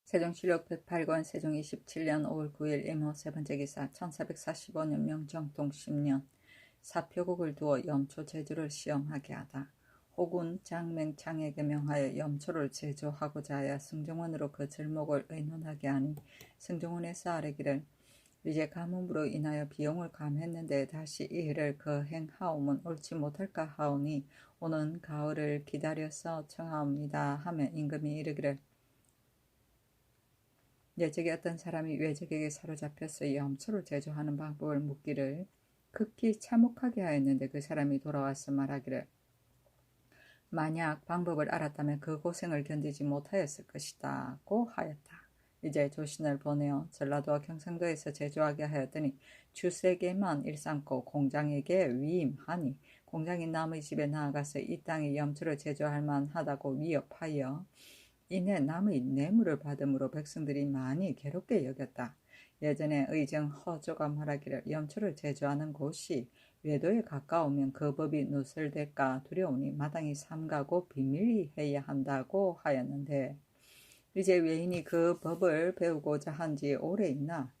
세종실록 108권 세종 27년 5월 9일 임호 세번째 기사 1445년 명정동 10년 사표국을 두어 염초 제조를 시험하게 하다. 혹은 장맹창에게 명하여 염초를 제조하고자 하여 승정원으로 그 절목을 의논하게 하니 승정원에서 아뢰기를 이제 가뭄으로 인하여 비용을 감했는데 다시 이 일을 거행하오면 옳지 못할까 하오니 오는 가을을 기다려서 청하옵니다 하며 임금이 이르기를 예적에 어떤 사람이 외적에게 사로잡혀서 염초를 제조하는 방법을 묻기를 극히 참혹하게 하였는데 그 사람이 돌아와서 말하기를 만약 방법을 알았다면 그 고생을 견디지 못하였을 것이다 고 하였다. 이제 조신을 보내어 전라도와 경상도에서 제조하게 하였더니 주세계만 일삼고 공장에게 위임하니 공장이 남의 집에 나아가서 이 땅에 염초를 제조할 만하다고 위협하여 이내 남의 뇌물을 받음으로 백성들이 많이 괴롭게 여겼다. 예전에 의정 허조가 말하기를 염초를 제조하는 곳이 외도에 가까우면 그 법이 누설될까 두려우니 마땅히 삼가고 비밀히 해야 한다고 하였는데 이제 외인이 그 법을 배우고자 한지 오래 있나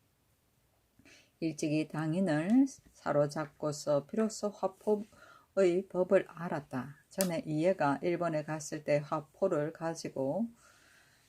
일찍이 당인을 사로잡고서 비로소 화포의 법을 알았다. 전에 이해가 일본에 갔을 때 화포를 가지고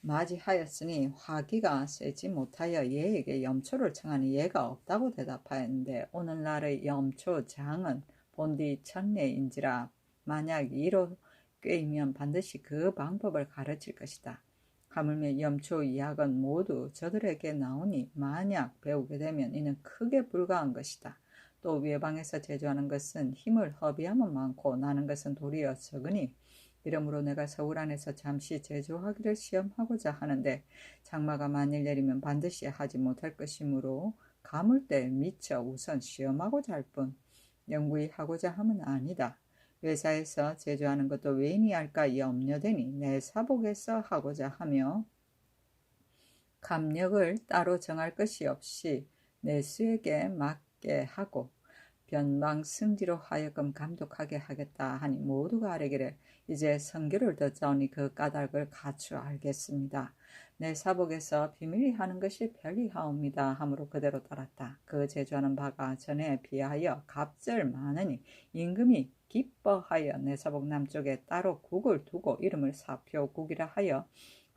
맞이하였으니 화기가 세지 못하여 얘에게 염초를 청하니 얘가 없다고 대답하였는데 오늘날의 염초장은 본디 천례인지라 만약 이로 꿰이면 반드시 그 방법을 가르칠 것이다. 하물며 염초 이학은 모두 저들에게 나오니 만약 배우게 되면 이는 크게 불가한 것이다. 또 외방에서 제조하는 것은 힘을 허비하면 많고 나는 것은 도리어 적으니 이러므로 내가 서울 안에서 잠시 제조하기를 시험하고자 하는데 장마가 만일 내리면 반드시 하지 못할 것이므로 가물 때 미처 우선 시험하고자 할 뿐 영구히 하고자 함은 아니다. 회사에서 제조하는 것도 외인이 할까 염려되니 내 사복에서 하고자 하며 감력을 따로 정할 것이 없이 내수에게 맡게 하고 변방 승지로 하여금 감독하게 하겠다 하니 모두가 아뢰기를 이제 선교를 듣자오니 그 까닭을 갖추 알겠습니다. 내 사복에서 비밀히 하는 것이 편리하옵니다 하므로 그대로 따랐다. 그 제조하는 바가 전에 비하여 갑절 많으니 임금이 기뻐하여 내 사복 남쪽에 따로 국을 두고 이름을 사표국이라 하여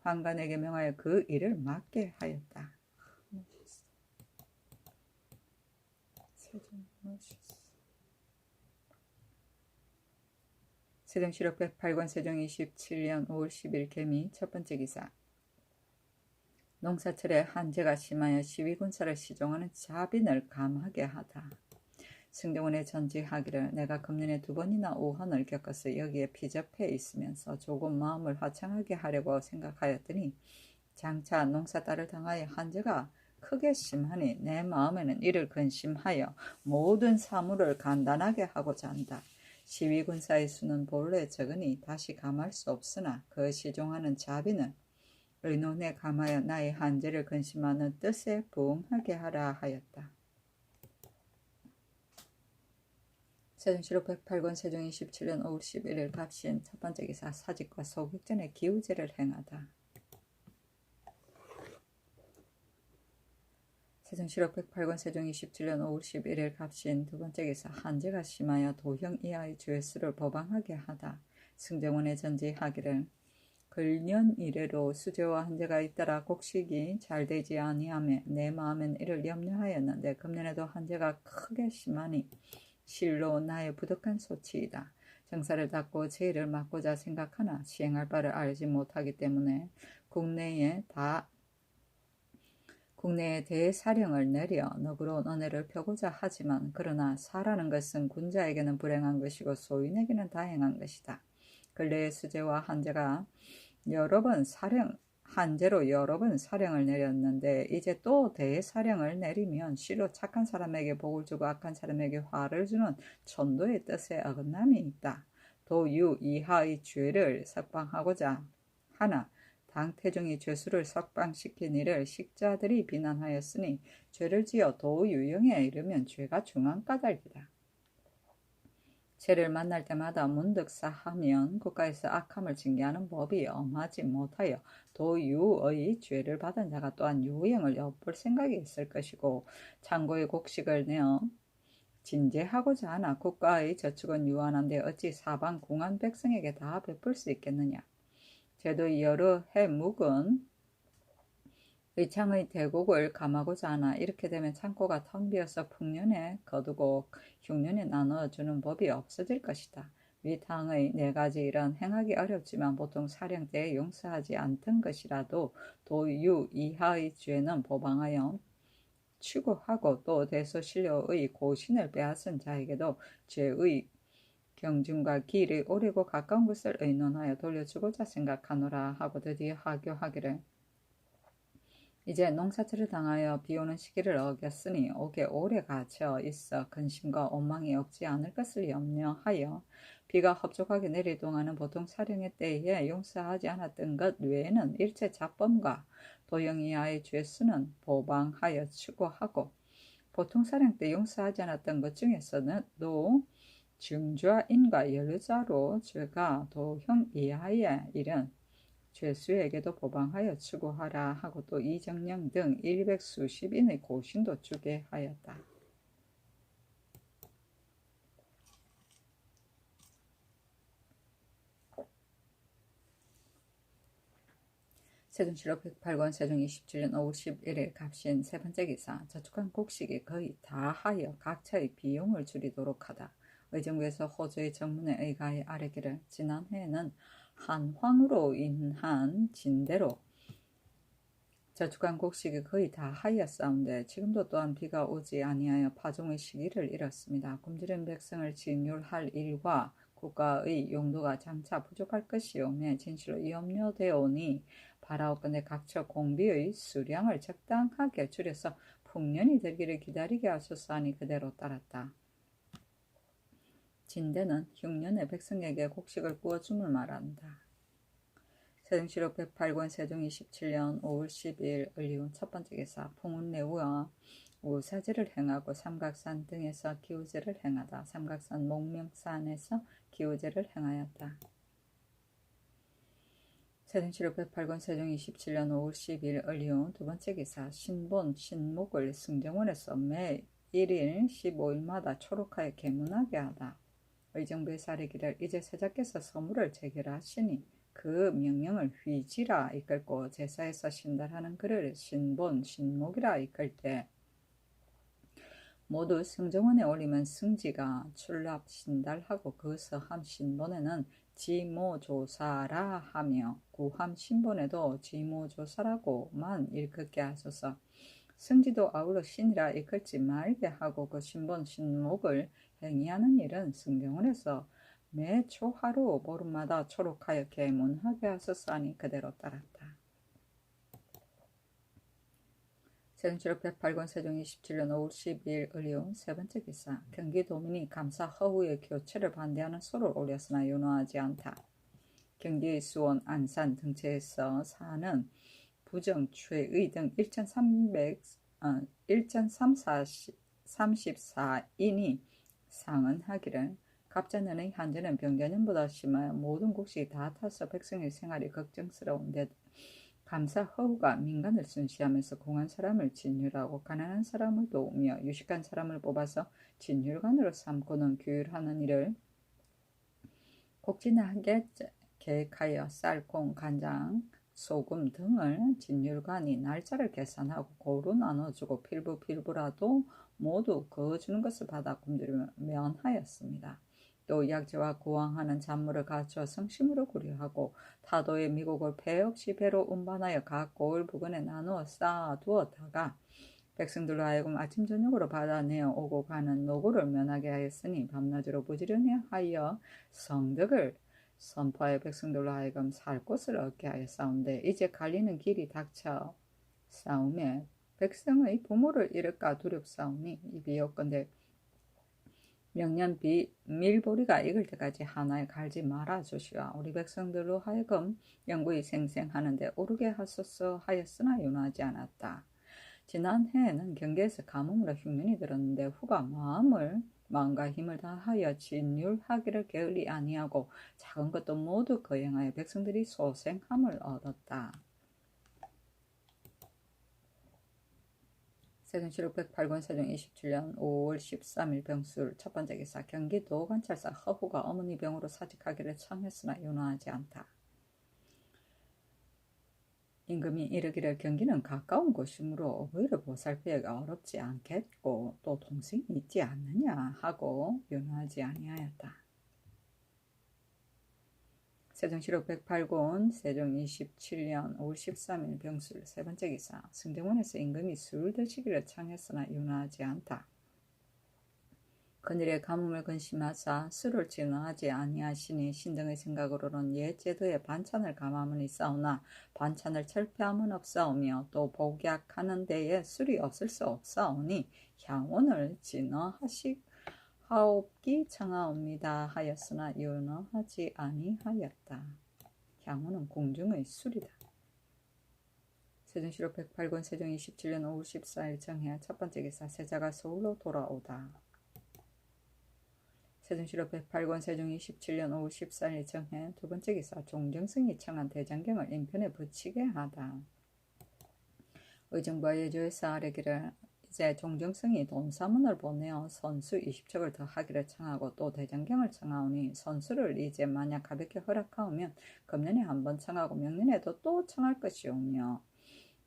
환관에게 명하여 그 일을 맡게 하였다. 세종실록 108권 세종 27년 5월 10일 개미 첫번째 기사 농사철에 한재가 심하여 시위군사를 시종하는 자빈을 감하게 하다. 승정원에 전지하기를 내가 금년에 2번이나 오한을 겪어서 여기에 피접해 있으면서 조금 마음을 화창하게 하려고 생각하였더니 장차 농사딸을 당하여 한재가 크게 심하니 내 마음에는 이를 근심하여 모든 사물을 간단하게 하고자 한다. 시위군사의 수는 본래 적으니 다시 감할 수 없으나 그 시종하는 자비는 의논에 감하여 나의 한재를 근심하는 뜻에 부응하게 하라 하였다. 세종실록 108권 세종 27년 5월 11일 갑신 첫번째 기사 사직과 소격전에 기우제를 행하다. 세종실록 108권 세종 27년 5월 11일 갑신 두번째 기사 한재가 심하여 도형 이하의 죄수를 보방하게 하다. 승정원에 전지하기를 글년 이래로 수재와 한재가 잇따라 곡식이 잘되지 아니하며 내 마음엔 이를 염려하였는데 금년에도 한재가 크게 심하니 실로 나의 부득한 소치이다. 정사를 닦고 제의를 맡고자 생각하나 시행할 바를 알지 못하기 때문에 국내에 대사령을 내려 너그러운 은혜를 펴고자 하지만 그러나 사라는 것은 군자에게는 불행한 것이고 소인에게는 다행한 것이다. 근래의 수재와 한재가 한재로 여러 번 사령을 내렸는데 이제 또 대사령을 내리면 실로 착한 사람에게 복을 주고 악한 사람에게 화를 주는 천도의 뜻에 어긋남이 있다. 도유 이하의 죄를 석방하고자 하나 당태종이 죄수를 석방시킨 이를 식자들이 비난하였으니 죄를 지어 도유형에 이르면 죄가 중한 까닭이다. 죄를 만날 때마다 문득 사하면 국가에서 악함을 징계하는 법이 엄하지 못하여 도유의 죄를 받은 자가 또한 유행을 엿볼 생각이 있을 것이고 창고의 곡식을 내어 진제하고자 하나 국가의 저축은 유한한데 어찌 사방 궁한 백성에게 다 베풀 수 있겠느냐. 죄도 여러 해 묵은 의창의 대곡을 감하고자 하나 이렇게 되면 창고가 텅 비어서 풍년에 거두고 흉년에 나눠주는 법이 없어질 것이다. 위탕의 네 가지 일은 행하기 어렵지만 보통 사령 때에 용서하지 않던 것이라도 도유 이하의 죄는 보방하여 추구하고 또 대소신료의 고신을 빼앗은 자에게도 죄의 경중과 길이 오래고 가까운 것을 의논하여 돌려주고자 생각하노라 하고 드디어 하교하기를 이제 농사철을 당하여 비오는 시기를 어겼으니 옥에 오래 갇혀 있어 근심과 원망이 없지 않을 것을 염려하여 비가 흡족하게 내릴 동안은 보통 사령의 때에 용서하지 않았던 것 외에는 일체 잡범과 도형이하의 죄수는 보방하여 추구하고 보통 사령 때 용서하지 않았던 것 중에서도 중좌인과 연루자로 죄가 도형 이하의 일은 죄수에게도 보방하여 추구하라 하고 또 이정령 등 100수십인의 고신도 주게 하였다. 세종실록 108권 세종 27년 5월 11일 갑신 세 번째 기사 저축한 곡식이 거의 다 하여 각처의 비용을 줄이도록 하다. 의정부에서 호주의 정문에 의가에 아뢰기를 지난해에는 한황으로 인한 진대로 저축한 곡식이 거의 다 하였사온데 지금도 또한 비가 오지 아니하여 파종의 시기를 잃었습니다. 굶주린 백성을 진율할 일과 국가의 용도가 장차 부족할 것이오매 진실로 염려되오니 바라옵건대 각처 공비의 수량을 적당하게 줄여서 풍년이 되기를 기다리게 하소서 하니 그대로 따랐다. 진대는 흉년에 백성에게 곡식을 구워줌을 말한다. 세종실록 108권 세종 27년 5월 10일 을리운 첫 번째 기사 풍운내우와 우사제를 행하고 삼각산 등에서 기우제를 행하다. 삼각산 목명산에서 기우제를 행하였다. 세종실록 108권 세종 27년 5월 10일 을리운 두 번째 기사 신본 신목을 승정원에서 매 1일 15일마다 초록하여 개문하게 하다. 의정부의 사례기를 이제 세자께서 서무를 체결하시니 그 명령을 휘지라 이끌고 제사에서 신달하는 글을 신본 신목이라 이끌 때 모두 승정원에 올리면 승지가 출납 신달하고 그 서함 신본에는 지모조사라 하며 구함 신본에도 지모조사라고만 읽게 하소서. 승지도 아울러 신이라 이끌지 말게 하고 그 신본 신목을 행위하는 일은 승정원에서 매 초하루 보름마다 초록하여 개문하게 하소서 하니 그대로 따랐다. 세종실록 108권 세종 27년 5월 12일 을리운 세 번째 기사 경기도민이 감사 허우의 교체를 반대하는 소를 올렸으나 윤호하지 않다. 경기 수원 안산 등지에서 사는 부정 최의 등 1,334인이 상언하기를 갑자년의 한전은 병자년보다 심하여 모든 곡식이 다 타서 백성의 생활이 걱정스러운데 감사 허우가 민간을 순시하면서 공한 사람을 진율하고 가난한 사람을 도우며 유식한 사람을 뽑아서 진율관으로 삼고는 규율하는 일을 곡진하게 계획하여 쌀, 콩, 간장, 소금 등을 진율관이 날짜를 계산하고 고루 나눠주고 필부라도 모두 그어주는 것을 받아 굶주리며 면하였습니다. 또 약재와 구황하는 작물을 갖추어 성심으로 구려하고 타도의 미국을 배 없이 배로 운반하여 각 고을 부근에 나누어 쌓아두었다가 백성들로 하여금 아침 저녁으로 받아내어 오고 가는 노고를 면하게 하였으니 밤낮으로 부지런히 하여 성덕을 선포하여 백성들로 하여금 살 곳을 얻게 하였사온데 이제 갈리는 길이 닥쳐 싸움에 백성의 부모를 잃을까 두렵사오니 이비옵건대 명년 밀보리가 익을 때까지 하나에 갈지 말아 주시와 우리 백성들로 하여금 영구히 생생하는데 오르게 하소서 하였으나 윤호하지 않았다. 지난해에는 경계에서 가뭄으로 흉년이 들었는데 후가 마음을 마음과 힘을 다하여 진율하기를 게을리 아니하고 작은 것도 모두 거행하여 백성들이 소생함을 얻었다. 세종시록 108권 세종 27년 5월 13일 병술 첫 번째 기사 경기도 관찰사 허후가 어머니 병으로 사직하기를 청했으나 윤호하지 않다. 임금이 이르기를 경기는 가까운 곳이므로 어부이를 보살피기가 어렵지 않겠고 또 동생이 있지 않느냐 하고 윤호하지 아니하였다. 세종시록 108권 세종 27년 5월 13일 병술 세 번째 기사 승정원에서 임금이 술 드시기를 청했으나 윤호하지 않다. 그늘의 가뭄을 근심하사 술을 진화하지 아니하시니 신등의 생각으로는 옛 제도에 반찬을 감함은 있사오나 반찬을 철폐함은 없사오며 또 복약하는 데에 술이 없을 수 없사오니 향원을 진화하옵기 청하옵니다 하였으나 윤허하지 아니하였다. 향원은 궁중의 술이다. 세종시록 108권 세종 27년 5월 14일 정해 첫 번째 기사 세자가 서울로 돌아오다. 세종시록 108권 세종 27년 5월 14일 정해 두 번째 기사 종정승이 청한 대장경을 인편에 붙이게 하다. 의정부와 예조에서 아뢰기를 이제 종정승이 돈사문을 보내어 선수 20척을 더 하기를 청하고 또 대장경을 청하오니 선수를 이제 만약 가볍게 허락하오면 금년에 한 번 청하고 명년에도 또 청할 것이오며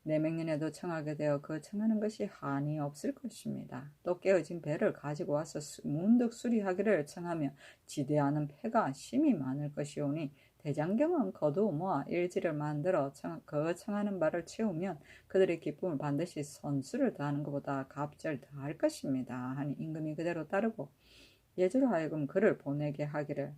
내명년에도 청하게 되어 그 청하는 것이 한이 없을 것입니다. 또 깨어진 배를 가지고 와서 문득 수리하기를 청하며 지대하는 패가 심히 많을 것이오니 대장경은 거두 모아 일지를 만들어 그 청하는 바를 채우면 그들의 기쁨을 반드시 선수를 다하는 것보다 갑절 다할 것입니다. 하니 임금이 그대로 따르고 예주로 하여금 그를 보내게 하기를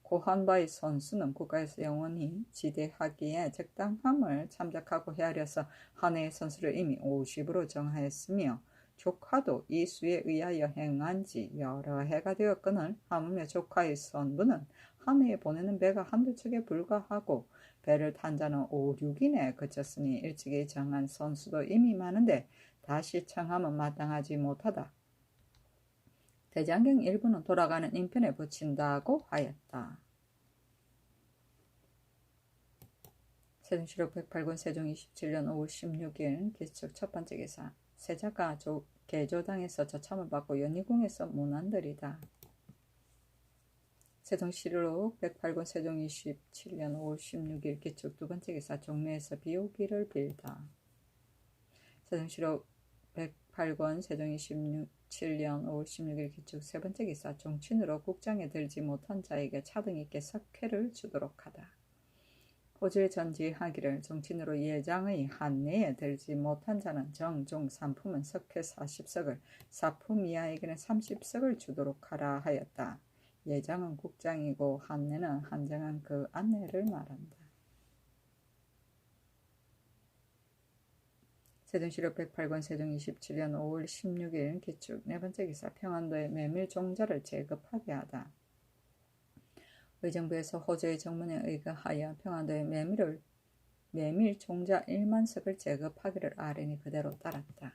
고한 바의 선수는 국가에서 영원히 지대하기에 적당함을 참작하고 헤아려서 한 해의 선수를 이미 50으로 정하였으며 조카도 이 수에 의하여 행한 지 여러 해가 되었거늘 하물며 조카의 선부는 한 해에 보내는 배가 한두 척에 불과하고 배를 탄 자는 5, 6인에 그쳤으니 일찍이 정한 선수도 이미 많은데 다시 청함은 마땅하지 못하다. 대장경 일부는 돌아가는 인편에 붙인다고 하였다. 세종시록 108권 세종 27년 5월 16일 기축 첫 번째 기사 세자가 개조당에서 저참을 받고 연희궁에서 문안들이다. 세종시록 108권 세종 27년 5월 16일 기축 두 번째 기사 종묘에서 비오기를 빌다. 세종시록 108권 세종 27년 5월 16일 기축 세 번째 기사 종친으로 국장에 들지 못한 자에게 차등 있게 석회를 주도록 하다. 호주에 전지하기를 종친으로 예장의 한내에 들지 못한 자는 정종 삼품은 석회 40석을 사품 이하에게는 30석을 주도록 하라 하였다. 예장은 국장이고 한내는 한정한 그 안내를 말한다. 세종시록 108권 세종 27년 5월 16일 기축 네 번째 기사 평안도에 메밀종자를 제급하게 하다. 의정부에서 호주의 정문에 의거하여 평안도에 메밀종자 1만석을 제급하기를 아뢰니 그대로 따랐다.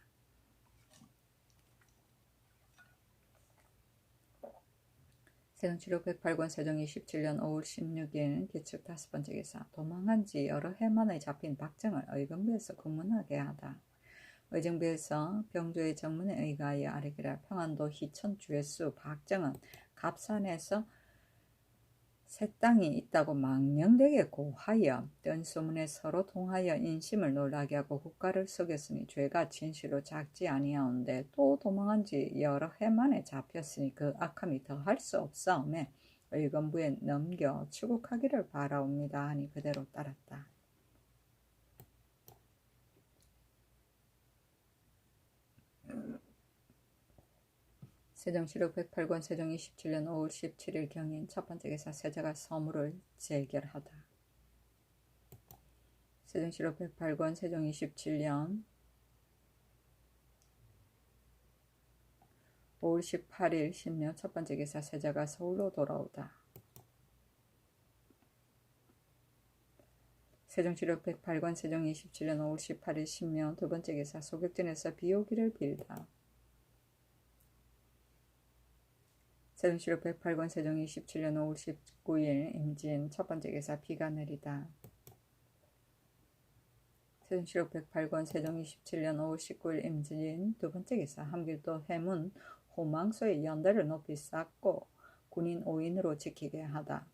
세종시록 108권 세종 27년 5월 16일 기축 다섯 번째 기사 도망한 지 여러 해 만에 잡힌 박정을 의정부에서 검문하게 하다. 의정부에서 병조의 정문에 의거하여 아뢰기를 평안도 희천 주회수 박정은 갑산에서 새 땅이 있다고 망령되게 고하여 뜬 소문에 서로 통하여 인심을 놀라게 하고 국가를 속였으니 죄가 진실로 작지 아니하온데 또 도망한 지 여러 해 만에 잡혔으니 그 악함이 더할 수 없사오매 의건부에 넘겨 추국하기를 바라옵니다 하니 그대로 따랐다. 세종시록 108권 세종 27년 5월 17일 경인 첫 번째 기사 세자가 서무를 재결하다. 세종시록 108권 세종 27년 5월 18일 신묘 첫 번째 기사 세자가 서울로 돌아오다. 세종시록 108권 세종 27년 5월 18일 신묘 두 번째 기사 소격전에서 비오기를 빌다. 세종시록 108권 세종 27년 5월 19일 임진 첫 번째 기사 비가 내리다. 세종시록 108권 세종 27년 5월 19일 임진 두 번째 기사 함길도 해문 호망소의 연대를 높이 쌓고 군인 5인으로 지키게 하다.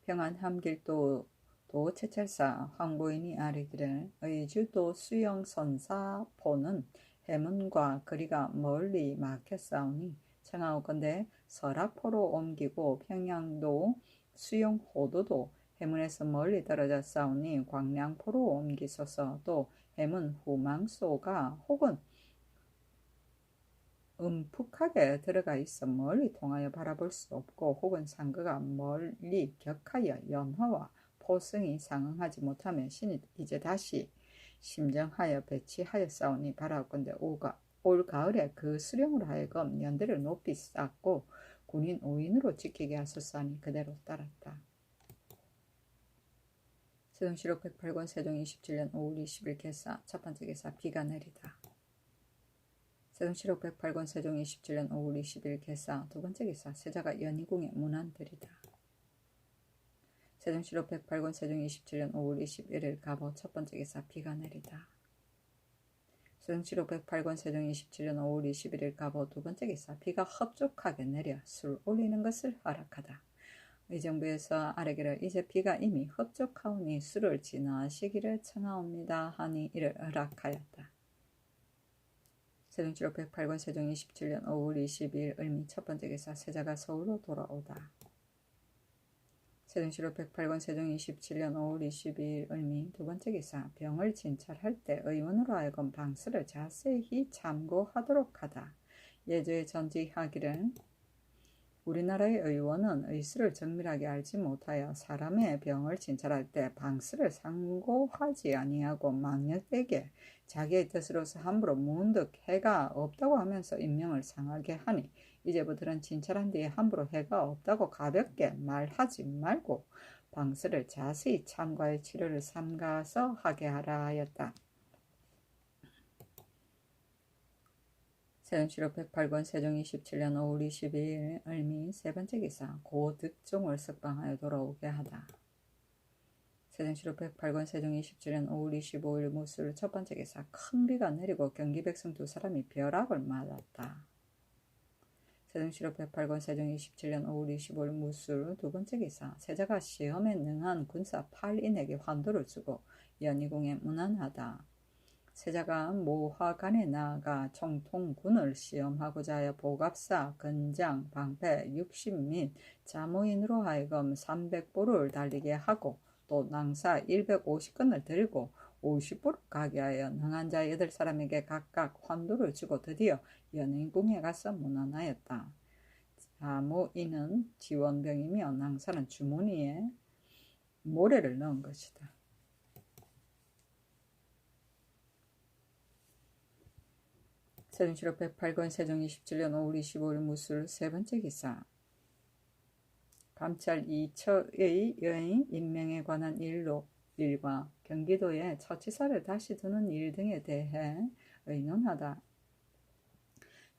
평안 함길도 도채찰사 황보인이 아뢰기를 의주도 수영선사포는 해문과 거리가 멀리 막혔사오니 청하오건대 설악포로 옮기고 평양도 수영호도도 해문에서 멀리 떨어져 싸우니 광량포로 옮기소서. 또 해문 후망소가 혹은 음푹하게 들어가 있어 멀리 통하여 바라볼 수 없고 혹은 상거가 멀리 격하여 연화와 포승이 상응하지 못하며 신이 이제 다시 심정하여 배치하였사오니 바라옵건대 올 가을에 그 수령으로 하여금 연대를 높이 쌓고 군인 5인으로 지키게 하소서 하니 그대로 따랐다. 세종시록 108권 세종 27년 5월 20일 개사 첫 번째 개사 비가 내리다. 세종시록 108권 세종 27년 5월 20일 개사 두 번째 개사 세자가 연희궁에 문안드리다. 세종시록 108권 세종 27년 5월 21일 갑오 첫 번째 개사 비가 내리다. 세종시록 108권 세종 27년 5월 21일 갑오 두 번째 기사 비가 흡족하게 내려 술 올리는 것을 허락하다. 의정부에서 아뢰기를 이제 비가 이미 흡족하오니 술을 지나시기를 청하옵니다 하니 이를 허락하였다. 세종시록 108권 세종 27년 5월 22일 을미 첫 번째 기사 세자가 서울로 돌아오다. 세종시록 108권 세종 27년 5월 22일 을미 두 번째 기사 병을 진찰할 때 의원으로 하여금 방스를 자세히 참고하도록 하다. 예조에 전지하기를 우리나라의 의원은 의술을 정밀하게 알지 못하여 사람의 병을 진찰할 때 방스를 상고하지 아니하고 망령되게 자기의 뜻으로서 함부로 문득 해가 없다고 하면서 인명을 상하게 하니 이제부터는 진찰한 뒤에 함부로 해가 없다고 가볍게 말하지 말고 방스를 자세히 참고하여 치료를 삼가서 하게 하라 하였다. 세종시록 108권 세종 27년 5월 22일 을미 세 번째 기사 고득종을 석방하여 돌아오게 하다. 세종시록 108권 세종 27년 5월 25일 무술 첫 번째 기사 큰 비가 내리고 경기 백성 두 사람이 벼락을 맞았다. 세종시록 108권 세종 27년 5월 25일 무술 두 번째 기사 세자가 시험에 능한 군사 8인에게 환도를 주고 연희궁에 문안하다. 세자가 모화관에 나아가 총통군을 시험하고자 하여 보갑사, 건장, 방패, 60 및 자모인으로 하여금 300보를 달리게 하고 또 낭사 150건을 들고 50보를 가게 하여 능한 자 8사람에게 각각 환도를 주고 드디어 연희궁에 가서 문안하였다. 자모인은 지원병이며 낭사는 주머니에 모래를 넣은 것이다. 세종시록 108권 세종 27년 5월 25일 무술 세 번째 기사 감찰 2처의 여인 임명에 관한 일과 경기도에 처치사를 다시 두는 일 등에 대해 의논하다.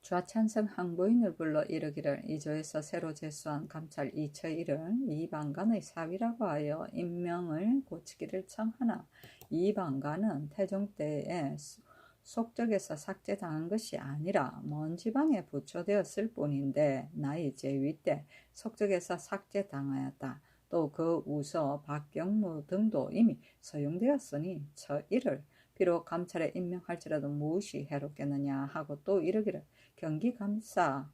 좌찬성 항보인을 불러 이르기를 이조에서 새로 제수한 감찰 2처 일을 이방간의 사위라고 하여 임명을 고치기를 청하나 이방간은 태종 때에 속적에서 삭제당한 것이 아니라 먼 지방에 부처되었을 뿐인데 나이 제위 때 속적에서 삭제당하였다. 또 그 우서 박경무 등도 이미 서용되었으니 저 일을 비록 감찰에 임명할지라도 무엇이 해롭겠느냐 하고 또 이르기를 경기감사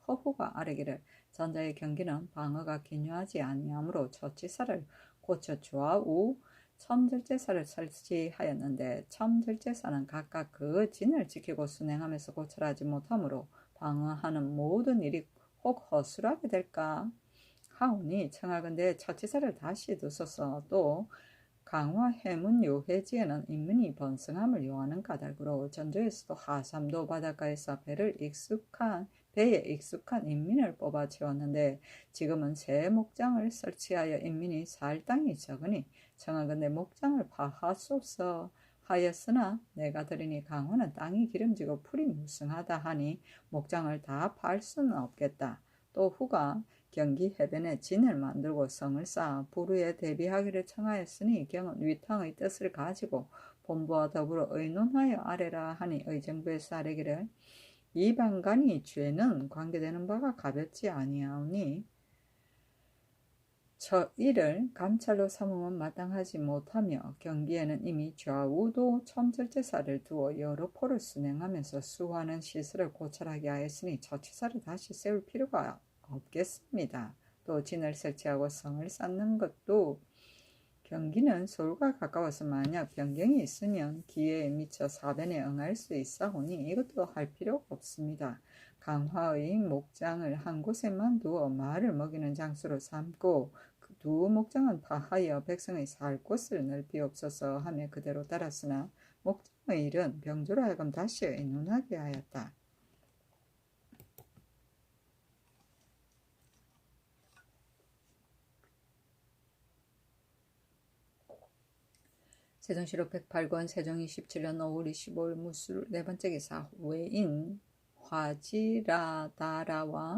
허후가 아뢰기를 전자의 경기는 방어가 기묘하지 아니하므로 처치사를 고쳐 좌우 첨절제사를 설치하였는데 첨절제사는 각각 그 진을 지키고 순행하면서 고찰하지 못하므로 방어하는 모든 일이 혹 허술하게 될까 하오니 청하건대 처치사를 다시 두소서. 또 강화 해문 요해지에는 인민이 번성함을 요하는 까닭으로 전조에서도 하삼도 바닷가에서 배에 익숙한 인민을 뽑아 채웠는데 지금은 새 목장을 설치하여 인민이 살 땅이 적으니 청하건대 목장을 파하소서 하였으나 내가 들으니 강화는 땅이 기름지고 풀이 무성하다 하니 목장을 다 팔 수는 없겠다. 또 후가 경기 해변에 진을 만들고 성을 쌓아 불후에 대비하기를 청하였으니 경은 위탕의 뜻을 가지고 본부와 더불어 의논하여 아래라 하니 의정부에서 아뢰기를 이방간이 죄는 관계되는 바가 가볍지 아니하오니 저 일을 감찰로 삼으면 마땅하지 못하며 경기에는 이미 좌우도 첨절제사를 두어 여러 포를 순행하면서 수많은 시설을 고찰하게 하였으니 처치사를 다시 세울 필요가 없겠습니다. 또 진을 설치하고 성을 쌓는 것도 경기는 서울과 가까워서 만약 변경이 있으면 기회에 미쳐 사변에 응할 수 있사오니 이것도 할 필요가 없습니다. 강화의 목장을 한 곳에만 두어 말을 먹이는 장소로 삼고 그 두 목장은 파하여 백성의 살 곳을 넓히옵소서 하며 그대로 따랐으나 목장의 일은 병조로 하여금 다시 의논하게 하였다. 세종시록 108권 세종 27년 5월 25일 무술 네 번째 기사 외인 화지라다라와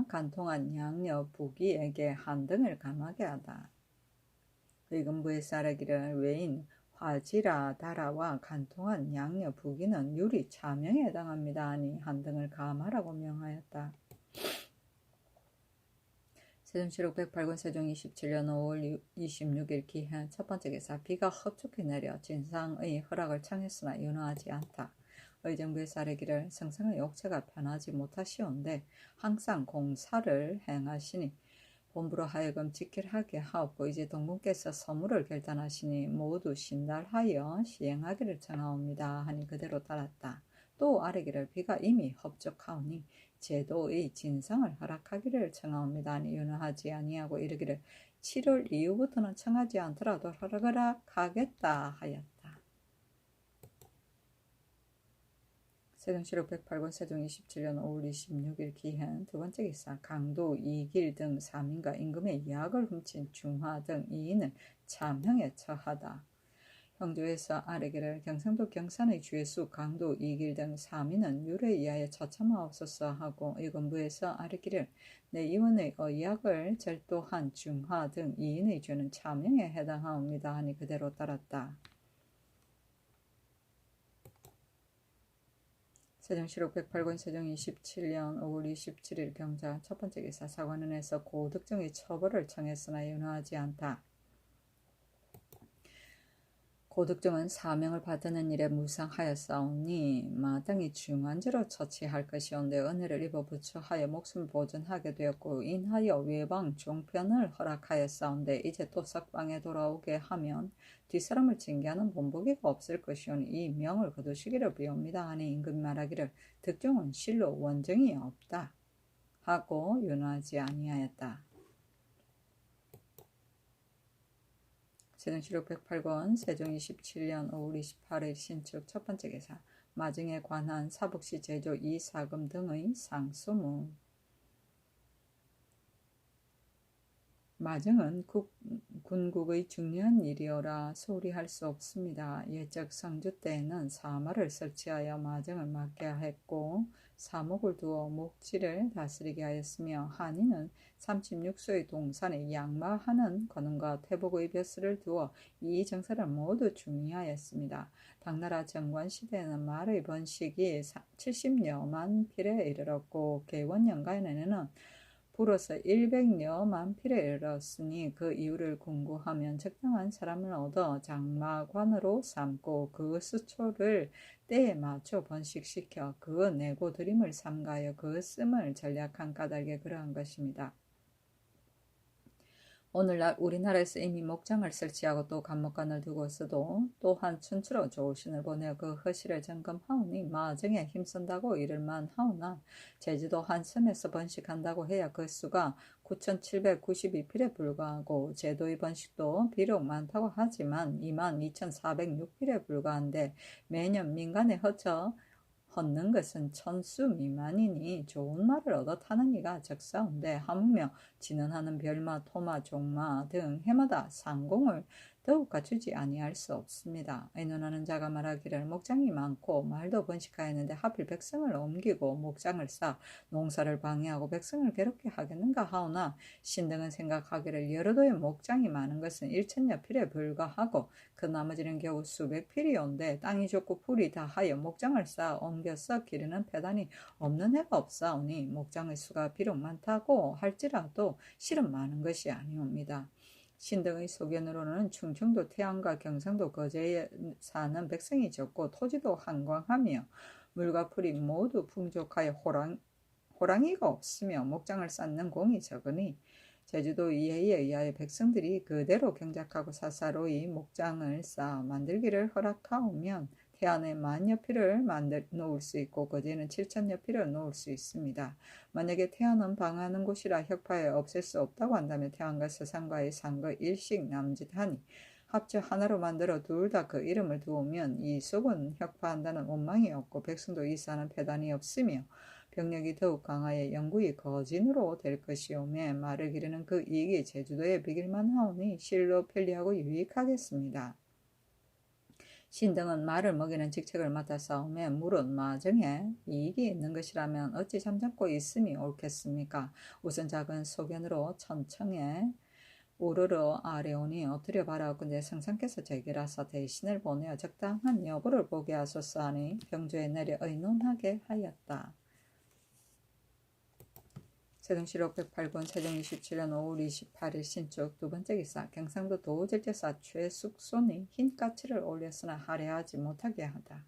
간통한 양녀 부기에게 한등을 감하게 하다. 의금부에서 아뢰기를 외인 화지라다라와 간통한 양녀 부기는 유리 차명에 해당합니다 하니 한등을 감하라고 명하였다. 세종시록 108권 세종 27년 5월 26일 기해 첫 번째 기사 비가 흡족히 내려 진상의 허락을 청했으나 윤허하지 않다. 의정부에서 아뢰기를 성상의 옥체가 편하지 못하시온데 항상 공사를 행하시니 본부로 하여금 직결하게 하옵고 이제 동군께서 서무를 결단하시니 모두 신달하여 시행하기를 청하옵니다 하니 그대로 따랐다. 또 아뢰기를 비가 이미 흡족하오니 제도의 진상을 허락하기를 청하옵니다 하니 윤허하지 아니하고 이르기를 7월 이후부터는 청하지 않더라도 허락하겠다 하였다. 세종시록 108권 세종 27년 5월 26일 기한 두 번째 기사 강도, 이길 등 3인과 임금의 약을 훔친 중화 등 2인을 참형에 처하다. 형조에서 아뢰기를 경상도 경산의 죄수 강도, 이길 등 3인은 율에 의하여 처참하옵소서 하고 의금부에서 아뢰기를 내의원의 의약을 절도한 중화 등 2인의 죄는 참형에 해당하옵니다 하니 그대로 따랐다. 세종시록 108권 세종 27년 5월 27일 경자 첫 번째 기사 사관원에서 고득정의 처벌을 청했으나 윤허하지 않다. 고득정은 사명을 받드는 일에 무상하였사오니 마땅히 중한죄로 처치할 것이온데 은혜를 입어 부처하여 목숨을 보존하게 되었고 인하여 외방 종편을 허락하였사온데 이제 또 석방에 돌아오게 하면 뒷사람을 징계하는 본보기가 없을 것이오니 이 명을 거두시기를 비옵니다 하니 임금이 말하기를 득정은 실로 원정이 없다 하고 윤허하지 아니하였다. 세종시록 108권 세종 27년 5월 28일 신축 첫 번째 기사 마증에 관한 사북시 제조 이사금 등의 상소문. 마증은 군국의 중요한 일이어라 소홀히 할 수 없습니다. 예적 성주 때에는 사마를 설치하여 마증을 맡게 했고 사목을 두어 목지를 다스리게 하였으며 한이는 36소의 동산에 양마하는 관원과 태복의 벼슬을 두어 이 정사를 모두 중의하였습니다. 당나라 정관 시대에는 말의 번식이 70여만 필에 이르렀고 개원년간에는 불어서 100여만 필에 이르렀으니 그 이유를 궁구하면 적당한 사람을 얻어 장마관으로 삼고 그 수초를 때에 맞춰 번식시켜 그 내고 드림을 삼가하여 그 씀을 전략한 까닭에 그러한 것입니다. 오늘날 우리나라에서 이미 목장을 설치하고 또 간목간을 두고서도 또한 춘추로 조신을 보내어 그 허실을 점검하오니 마정에 힘쓴다고 이를만 하오나 제주도 한 섬에서 번식한다고 해야 그 수가 9,792필에 불과하고 제도의 번식도 비록 많다고 하지만 22,406필에 불과한데 매년 민간에 허쳐 헛는 것은 1000수 미만이니 좋은 말을 얻어 타는 이가 적사온데 하물며 진언하는 별마, 토마, 종마 등 해마다 상공을 더욱 갖추지 아니할 수 없습니다. 의논하는 자가 말하기를 목장이 많고 말도 번식하였는데 하필 백성을 옮기고 목장을 쌓아 농사를 방해하고 백성을 괴롭게 하겠는가 하오나 신등은 생각하기를 여러 도의 목장이 많은 것은 1천여 필에 불과하고 그 나머지는 겨우 수백 필이온데 땅이 좁고 풀이 다하여 목장을 쌓아 옮겨서 기르는 패단이 없는 해가 없사오니 목장의 수가 비록 많다고 할지라도 실은 많은 것이 아니옵니다. 신등의 소견으로는 충청도 태안과 경상도 거제에 사는 백성이 적고 토지도 한광하며 물과 풀이 모두 풍족하여 호랑이가 없으며 목장을 쌓는 공이 적으니 제주도 이해에 의하여 백성들이 그대로 경작하고 사사로이 목장을 쌓아 만들기를 허락하오면 태안에 10,000여 필을 놓을 수 있고 거제는 7,000여 필을 놓을 수 있습니다. 만약에 태안은 방하는 곳이라 혁파에 없앨 수 없다고 한다면 태안과 서산과의 상거 일씩 남짓하니 합쳐 하나로 만들어 둘 다 그 이름을 두으면 이 속은 혁파한다는 원망이 없고 백성도 이사하는 패단이 없으며 병력이 더욱 강하여 영구히 거진으로 될 것이오매 말을 기르는 그 이익이 제주도에 비길만 하오니 실로 편리하고 유익하겠습니다. 신등은 말을 먹이는 직책을 맡아 싸움에 물은 마정에 이익이 있는 것이라면 어찌 잠잠고 있음이 옳겠습니까? 우선 작은 소견으로 천청에 우르르 아뢰오니 엎드려 바라옵건대 성상께서 제게라서 대신을 보내어 적당한 여부를 보게 하소서 하니 병조에 내려 의논하게 하였다. 세종시록 108권 세종 27년 5월 28일 신축 두번째 기사 경상도 도질제사 최숙손이 흰까치를 올렸으나 할애하지 못하게 하다.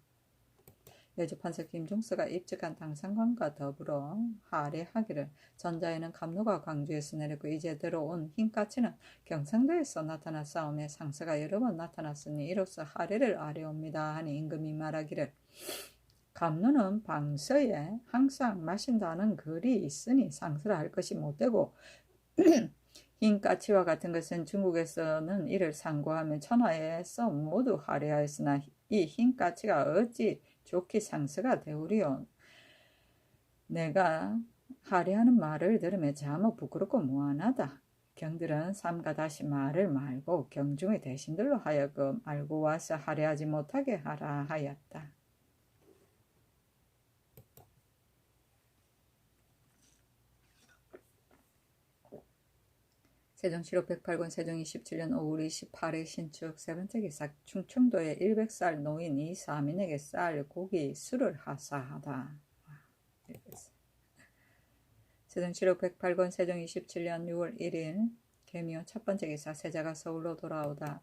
여주판서 김종서가 입직한 당상관과 더불어 할애하기를 전자에는 감로가 광주에서 내렸고 이제 들어온 흰까치는 경상도에서 나타나 싸움에 상서가 여러 번 나타났으니 이로써 할애를 아뢰옵니다 하니 임금이 말하기를 감로는 방서에 항상 마신다는 글이 있으니 상서라 할 것이 못되고 흰까치와 같은 것은 중국에서는 이를 상고하며 천하에서 모두 할애하였으나 이 흰까치가 어찌 좋게 상서가 되오리요. 내가 할애하는 말을 들으며 자목 부끄럽고 무안하다. 경들은 삼가 다시 말을 말고 경중의 대신들로 하여금 알고 와서 할애하지 못하게 하라 하였다. 세종시록 108권 세종 27년 5월 28일 신축 세번째 기사 충청도에 100살 노인이 사민에게 쌀, 고기, 술을 하사하다. 세종시록 108권 세종 27년 6월 1일 계묘 첫번째 기사 세자가 서울로 돌아오다.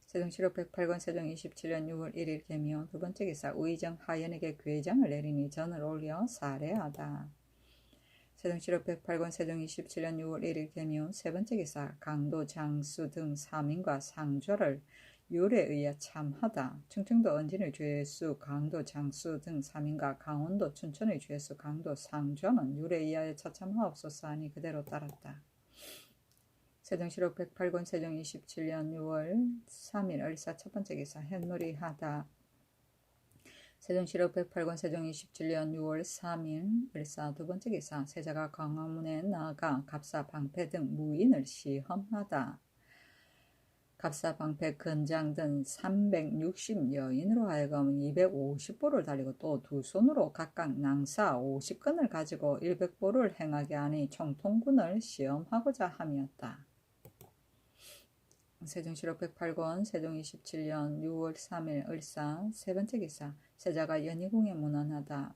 세종시록 108권 세종 27년 6월 1일 계묘 두번째 기사 우의정 하연에게 괴장을 내리니 전을 올려 살해하다. 세종시록 108권 세종 27년 6월 1일 계묘 세번째 기사 강도 장수 등 사민과 상조를 율에 의해 참하다. 충청도 언진의 죄수 강도 장수 등 사민과 강원도 춘천의 죄수 강도 상조는 율에 의하여 처참하옵소서 하니 그대로 따랐다. 세종시록 108권 세종 27년 6월 3일 을사 첫번째 기사 햇놀이하다. 세종시록 108권 세종 27년 6월 3일 을사 두번째 기사 세자가 광화문에 나아가 갑사 방패 등 무인을 시험하다. 갑사 방패 근장 등 360여인으로 하여금 250보를 달리고 또 두 손으로 각각 낭사 50건을 가지고 100보를 행하게 하니 총통군을 시험하고자 함이었다. 세종시록 108권 세종 27년 6월 3일 을사 세번째 기사 세자가 연희궁에 문안하다.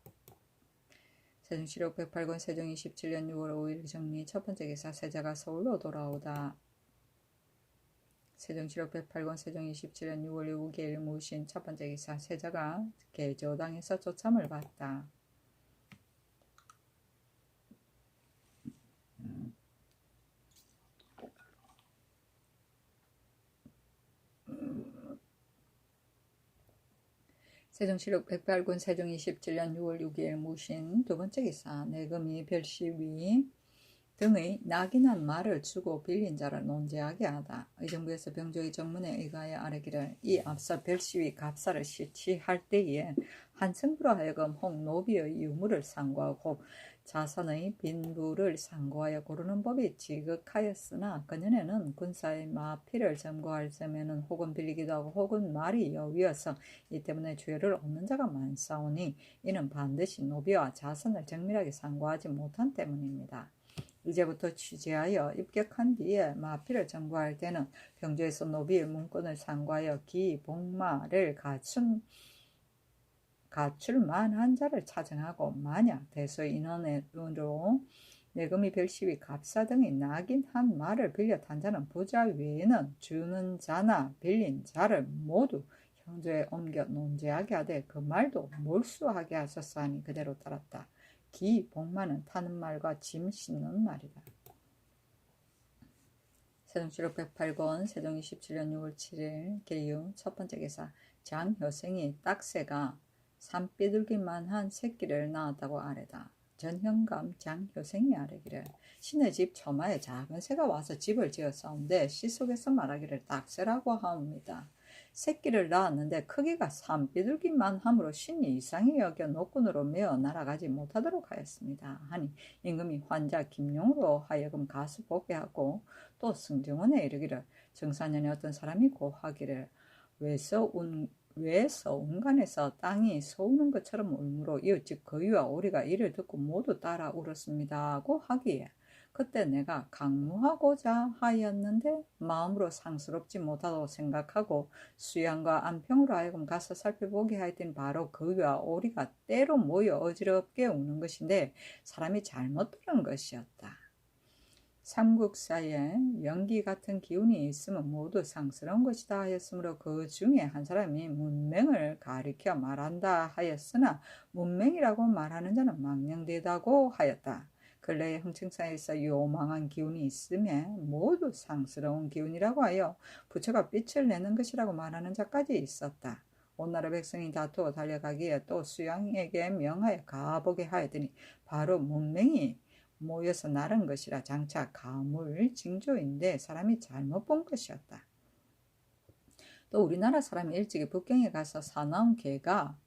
세종시록 108권 세종 27년 6월 5일 정리 첫번째 기사 세자가 서울로 돌아오다. 세종시록 108권 세종 27년 6월 6일 무신 첫번째 기사 세자가 개조당에서 조참을 받다. 세종시록 108권 세종 27년 6월 6일 무신 두번째 기사 내금이 별시위 등의 낙인한 말을 주고 빌린 자를 논제하게 하다. 의정부에서 병조의 정문에 의하여 아뢰기를 이 앞서 별시위 갑사를 시치할 때에 한승부로 하여금 혹 노비의 유물을 상고하고 자선의 빈부를 상고하여 고르는 법이 지극하였으나 그년에는 군사의 마피를 점거할 점에는 혹은 빌리기도 하고 혹은 말이 여위어서 이 때문에 주의를 얻는 자가 많사오니 이는 반드시 노비와 자선을 정밀하게 상고하지 못한 때문입니다. 이제부터 취재하여 입격한 뒤에 마피를 점거할 때는 병조에서 노비의 문건을 상고하여 기, 복마를 갖출 만한 자를 차정하고 만약 대소의 인원으로 내금이 별시위 갑사 등이 낙인 한 말을 빌려 탄 자는 부자 외에는 주는 자나 빌린 자를 모두 형조에 옮겨 논제하게 하되 그 말도 몰수하게 하소서 하니 그대로 따랐다. 기, 복마는 타는 말과 짐 싣는 말이다. 세종시록 108권 세종 27년 6월 7일 계유 첫 번째 기사 장효생이 딱새가 산비둘기만한 새끼를 낳았다고 아뢰다. 전현감 장효생이 아뢰기를 신의 집 처마에 작은 새가 와서 집을 지었사온데 시 속에서 말하기를 딱새라고 하옵니다. 새끼를 낳았는데 크기가 산비둘기만 함으로 신이 이상히 여겨 노끈으로 메어 날아가지 못하도록 하였습니다. 하니 임금이 환자 김용으로 하여금 가서 보게 하고 또 승정원에 이르기를 정사년에 어떤 사람이 고하기를 외서 운간에서 땅이 서우는 것처럼 울므로 이웃집 거위와 오리가 이를 듣고 모두 따라 울었습니다 하고 하기에 그때 내가 강무하고자 하였는데 마음으로 상스럽지 못하다고 생각하고 수양과 안평으로 하여금 가서 살펴보게 하였더니 바로 거위와 오리가 때로 모여 어지럽게 우는 것인데 사람이 잘못 들은 것이었다. 삼국사에 연기 같은 기운이 있으면 모두 상스러운 것이다 하였으므로 그 중에 한 사람이 문맹을 가리켜 말한다 하였으나 문맹이라고 말하는 자는 망령되다고 하였다. 근래에 흥청사에서 요망한 기운이 있음에 모두 상스러운 기운이라고 하여 부처가 빛을 내는 것이라고 말하는 자까지 있었다. 온 나라 백성이 다투어 달려가기에 또 수양에게 명하여 가보게 하였더니 바로 문맹이 모여서 나른 것이라 장차 가물 징조인데 사람이 잘못 본 것이었다. 또 우리나라 사람이 일찍이 북경에 가서 사나운 개가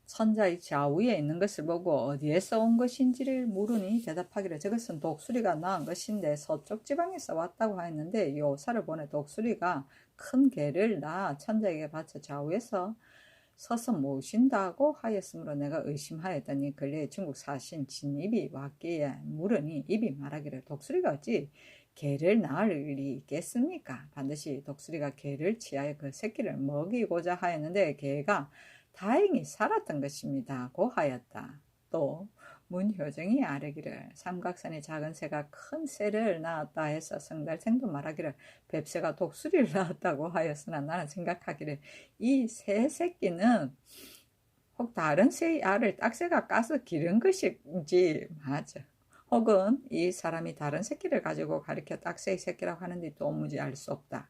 천자의 좌우에 있는 것을 보고 어디에서 온 것인지를 물으니 대답하기를 저것은 독수리가 낳은 것인데 서쪽 지방에서 왔다고 하였는데 요사를 보내 독수리가 큰 개를 낳아 천자에게 바쳐 좌우에서 서서 모신다고 하였으므로 내가 의심하였더니 근래에 중국 사신 진입이 왔기에 물으니 입이 말하기를 독수리가 어찌 개를 낳을 일이 있겠습니까? 반드시 독수리가 개를 취하여 그 새끼를 먹이고자 하였는데 개가 다행히 살았던 것입니다. 고 하였다. 또 문효정이 아뢰기를 삼각산의 작은 새가 큰 새를 낳았다 해서 성달생도 말하기를 뱁새가 독수리를 낳았다고 하였으나 나는 생각하기를 이 새 새끼는 혹 다른 새의 알을 딱새가 까서 기른 것인지 맞아. 혹은 이 사람이 다른 새끼를 가지고 가리켜 딱새의 새끼라고 하는데 도무지 알 수 없다.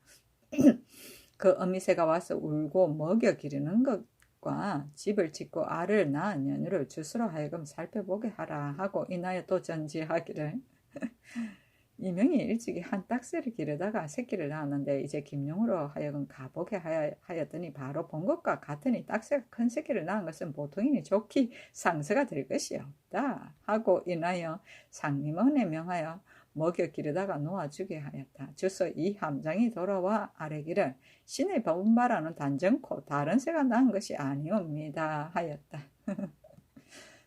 그 어미새가 와서 울고 먹여 기르는 것과 집을 짓고 알을 낳은 연유를 주스로 하여금 살펴보게 하라 하고 인하여 또 전지하기를 이명이 일찍이 한 딱새를 기르다가 새끼를 낳았는데 이제 김용으로 하여금 가보게 하였더니 바로 본 것과 같으니 딱새가 큰 새끼를 낳은 것은 보통이니 좋기 상서가 될 것이 없다 하고 인하여 상림원에 명하여 먹여 기르다가 놓아주게 하였다. 주서 이 함장이 돌아와 아뢰기를 신의 법바라는 단정코 다른 새가 낳은 것이 아니옵니다 하였다.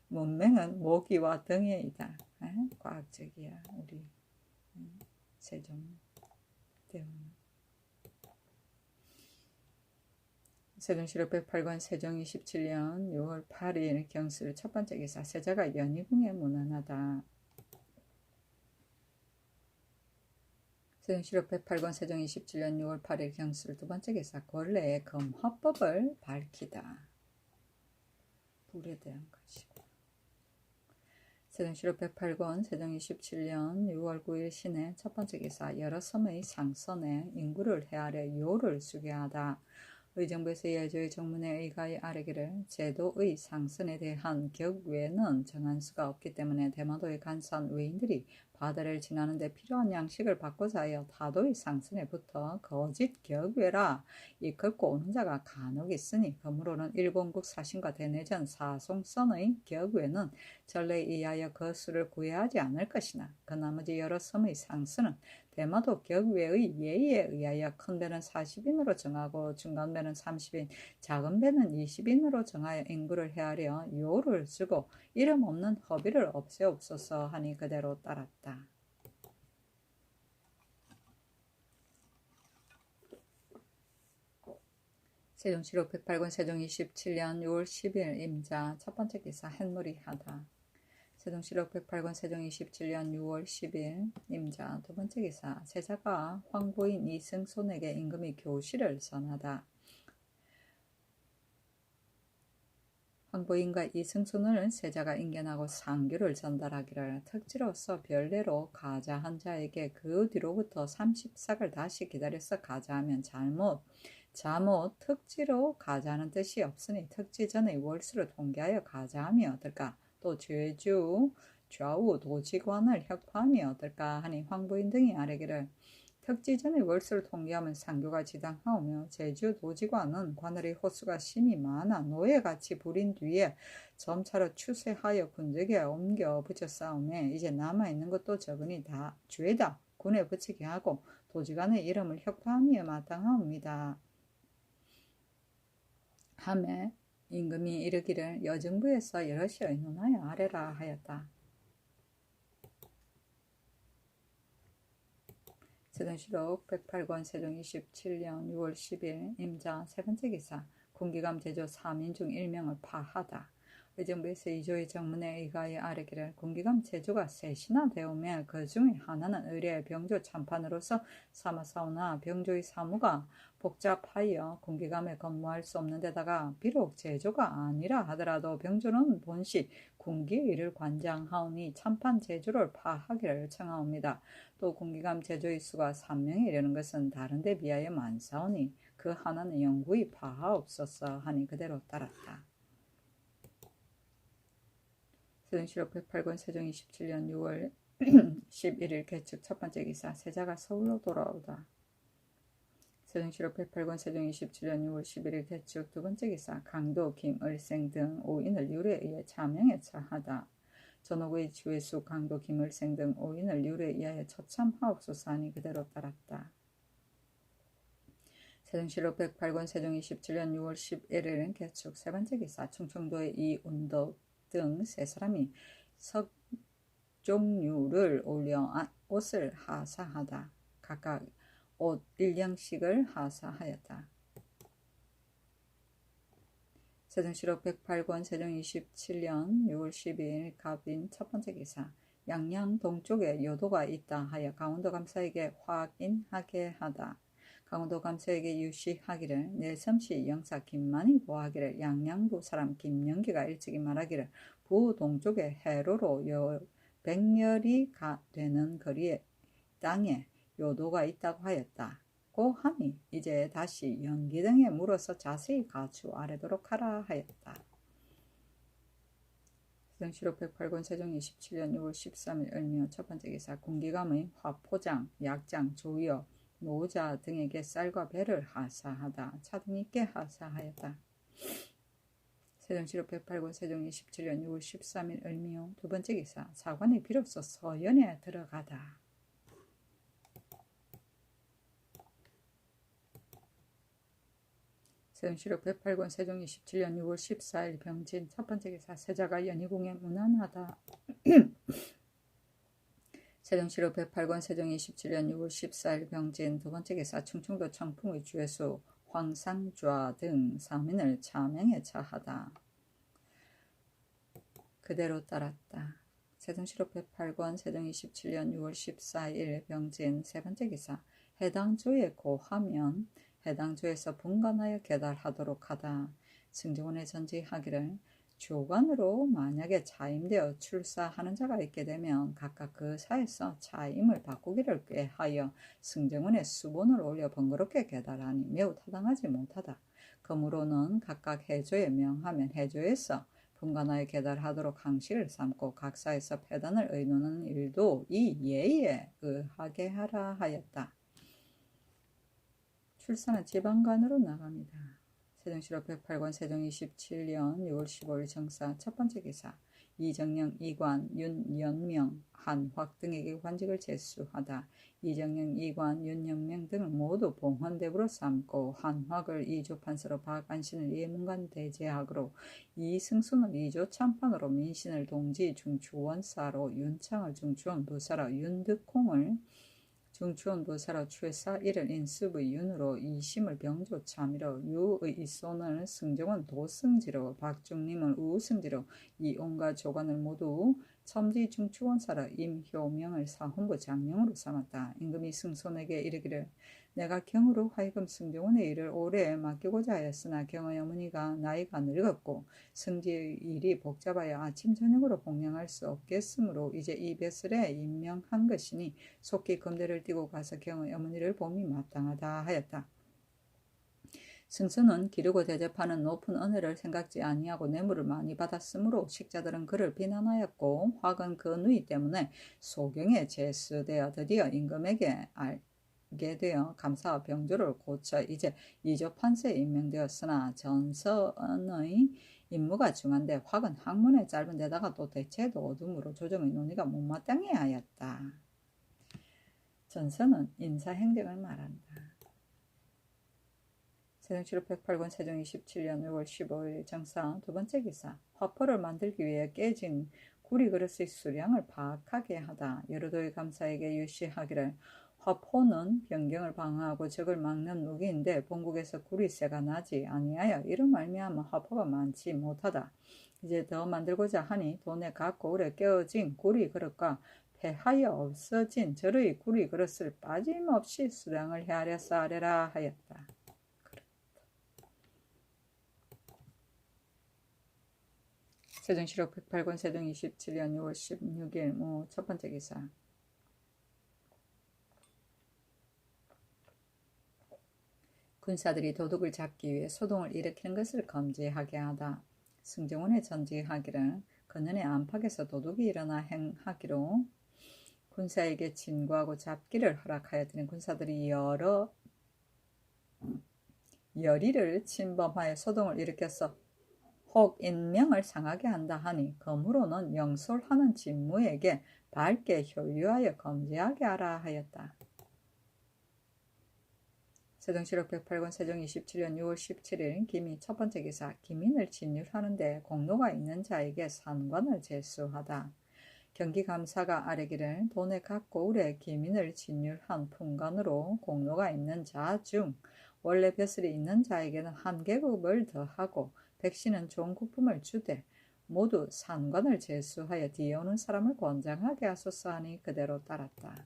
문맹은 모기와 등에이다. 과학적이야 우리 세종 대왕. 세종시록 108권 세종 27년 6월 8일 경술 첫 번째 기사 세자가 연희궁에 문안하다. 세종시록 108권 세종 27년 6월 8일 경술 두 번째 기사 권례의 금화법을 밝히다. 불에 대한 것이고. 세종시록 108권 세종 27년 6월 9일 신의 첫 번째 기사 여러 섬의 상선에 인구를 헤아려 요를 수게 하다. 의정부에서 예조의 정문에 의가에 아뢰기를 제도의 상선에 대한 격 외에는 정한 수가 없기 때문에 대마도에 간사한 외인들이 과대를 지나는데 필요한 양식을 받고자 하여 다도의 상선에 붙어 거짓 격외라 이끌고 오는 자가 간혹 있으니 그러므로는 일본국 사신과 대내전 사송선의 격외는 전례에 의하여 그 수를 구애하지 않을 것이나 그 나머지 여러 섬의 상선은 대마도 격외의 예의에 의하여 큰 배는 40인으로 정하고 중간 배는 30인, 작은 배는 20인으로 정하여 인구를 헤아려 요를 주고 이름 없는 허비를 없애옵소서 하니 그대로 따랐다. 세종시록 108권 세종 27년 6월 10일 임자 첫 번째 기사 햇물이 하다. 세종시록 108권 세종 27년 6월 10일 임자 두 번째 기사 세자가 황보인 이승손에게 임금이 교시를 선하다. 황보인과 이승손을 세자가 인견하고 상규를 전달하기를 특지로서 별내로 가자한 자에게 그 뒤로부터 30삭을 다시 기다려서 가자하면 잘못 특지로 가자하는 뜻이 없으니 특지 전의 월수를 통계하여 가자하며 어떨까? 또 죄주 좌우 도지관을 혁파하며 어떨까 하니 황보인 등이 아뢰기를 특지 전의 월수를 통계하면 상교가 지당하오며 제주 도지관은 관할의 호수가 심히 많아 노예같이 부린 뒤에 점차로 추세하여 군적에 옮겨 붙였사오매 이제 남아있는 것도 적으니 다 죄다 군에 붙이게 하고 도지관의 이름을 혁파하며 마땅하옵니다. 하매 임금이 이르기를 여정부에서 여럿이 의논하여 아래라 하였다. 세종시록 108권 세종 27년 6월 10일 임자 세 번째 기사 군기감 제조 3인 중 1명을 파하다. 의정부에서 이조의 정문에 의가하여 아뢰기를 군기감 제조가 셋이나 되오며 그 중에 하나는 의뢰 병조 참판으로서 삼아사오나 병조의 사무가 복잡하여 군기감에 근무할 수 없는 데다가 비록 제조가 아니라 하더라도 병조는 본시 군기의 일을 관장하오니 참판 제조를 파하기를 청하옵니다. 또 군기감 제조의 수가 3명에 이르는 것은 다른 데 비하여 많사오니 그 하나는 영구히 파하옵소서 하니 그대로 따랐다. 세종시록 108권 세종 27년 6월 11일 개축 첫 번째 기사 세자가 서울로 돌아오다. 세종시록 108권 세종 27년 6월 11일 개축 두 번째 기사 강도, 김, 을생 등 5인을 율에 의해 차명에 처하다. 전옥의 주회수 강도, 김, 을생 등 5인을 율에 의하여 처참하옵소서 하니 그대로 따랐다. 세종시록 108권 세종 27년 6월 11일 개축 세 번째 기사 충청도의 이운덕 등 세 사람이 석종류를 올려 옷을 하사하다. 각각 옷 1량씩을 하사하였다. 세종시록 108권 세종 27년 6월 12일 갑인 첫 번째 기사 양양 동쪽에 요도가 있다 하여 강원도 감사에게 확인하게 하다. 강원도 감사에게 유시하기를 내섬시 영사 김만이 보하기를 양양부 사람 김영기가 일찍이 말하기를 부동쪽에 해로로 백열이 되는 거리에 땅에 요도가 있다고 하였다고 하니 이제 다시 연기 등에 물어서 자세히 가추 아래도록 하라 하였다. 세종시록 108권 세종 27년 6월 13일 을묘 첫 번째 기사 군기감의 화포장, 약장, 조여, 노자 등에게 쌀과 배를 하사하다. 차등 있게 하사하였다. 세종시록 108권 세종 27년 6월 13일 을미호 두 번째 기사 사관이 비로소 서연에 들어가다. 세종시록 108권 세종 27년 6월 14일 병진 첫 번째 기사 세자가 연희궁에 문안하다. 세종시록 108권 세종 27년 6월 14일 병진 두 번째 기사 충청도 청풍의 주회수 황상좌 등 3인을 차명에 처하다. 그대로 따랐다. 세종시록 108권 세종 27년 6월 14일 병진 세 번째 기사 해당 조에 고하면 해당 조에서 분간하여 계달하도록 하다. 승정원에 전지하기를 조관으로 만약에 차임되어 출사하는 자가 있게 되면 각각 그 사에서 차임을 바꾸기를 꾀하여 승정원에 수본을 올려 번거롭게 계달하니 매우 타당하지 못하다. 그러므로는 각각 해조에 명하면 해조에서 분간하여 계달하도록 항식을 삼고 각사에서 패단을 의논하는 일도 이 예에 의하게 하라 하였다. 출산은 지방간으로 나갑니다. 세종실록 108권 세종 27년 6월 15일 정사 첫 번째 기사 이정령, 이관, 윤연명, 한확 등에게 관직을 제수하다. 이정령, 이관, 윤연명 등을 모두 봉헌대부로 삼고 한확을 이조판서로 박안신을 예문관 대제하고로 이승순을 이조참판으로 민신을 동지 중추원사로 윤창을 중추원부사로 윤득콩을 중추원부사로 최사 이를 인수부의 윤으로 이심을 병조참이로 유의 이손을 승정원 도승지로 박중림을 우승지로 이온과 조관을 모두 첨지 중추원사로 임효명을 사헌부 장령으로 삼았다. 임금이 승손에게 이르기를 내가 경으로 하여금 승정원의 일을 오래 맡기고자 하였으나 경의 어머니가 나이가 늙었고 승지의 일이 복잡하여 아침 저녁으로 봉양할 수 없겠으므로 이제 이 뱃슬에 임명한 것이니 속히 금대를 띠고 가서 경의 어머니를 봄이 마땅하다 하였다. 승수는 기르고 대접하는 높은 은혜를 생각지 아니하고 뇌물을 많이 받았으므로 식자들은 그를 비난하였고 확은 그 누이 때문에 소경에 제수되어 드디어 임금에게 알게 되어 감사와 병조를 고쳐 이제 이조판서에 임명되었으나 전서의 임무가 중한데 확은 학문에 짧은 데다가 또 대체도 어둠으로 조정의 논의가 못마땅해 하였다. 전서는 인사행정을 말한다. 세종실록 108권 세종 27년 6월 15일 정사 두 번째 기사 화포를 만들기 위해 깨진 구리 그릇의 수량을 파악하게 하다. 여러도의 감사에게 유시하기를 화포는 변경을 방어하고 적을 막는 무기인데 본국에서 구리세가 나지 아니하여 이로 말미암아 화포가 많지 못하다. 이제 더 만들고자 하니 돈에 갖고 오래 깨어진 구리 그릇과 폐하여 없어진 절의 구리 그릇을 빠짐없이 수량을 헤아려 쌓으라 하였다. 세종실록 108권 세종 27년 6월 16일 첫 번째 기사 군사들이 도둑을 잡기 위해 소동을 일으키는 것을 금지하게 하다. 승정원에 전지하기를 그년의 안팎에서 도둑이 일어나 행하기로 군사에게 진구하고 잡기를 허락하였더니 군사들이 열의를 침범하여 소동을 일으켜서 혹 인명을 상하게 한다 하니 검으로는 영솔하는 직무에게 밝게 효유하여 검지하게 하라 하였다. 세종실록 108권 세종 27년 6월 17일 기미 첫 번째 기사 기민을 진율하는데 공로가 있는 자에게 산관을 제수하다. 경기감사가 아뢰기를 돈에 갖고 오래 기민을 진율한 품관으로 공로가 있는 자 중 원래 벼슬이 있는 자에게는 한 계급을 더하고 백신은 좋은 국품을 주되 모두 산관을 제수하여 뒤에 오는 사람을 권장하게 하소서 하니 그대로 따랐다.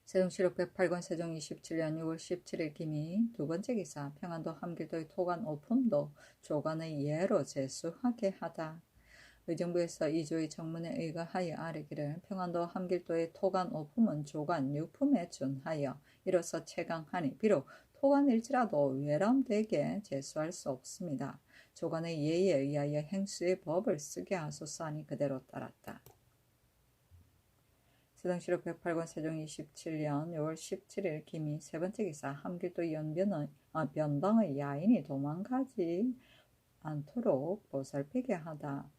세종실록 108권 세종 27년 6월 17일 기미 두 번째 기사 평안도 함길도의 토관 오품도 조관의 예로 제수하게 하다. 의정부에서 이조의 정문에 의거하여 아뢰기를 평안도 함길도의 토관 오품은 조관 유품에 준하여 이로써 채강하니 비록 토관일지라도 외람되게 제수할 수 없습니다. 조관의 예에 의하여 행수의 법을 쓰게 하소서 하니 그대로 따랐다. 세종실록 108권 세종 27년 6월 17일 기미 세 번째 기사 함길도 변방의 야인이 도망가지 않도록 보살피게 하다.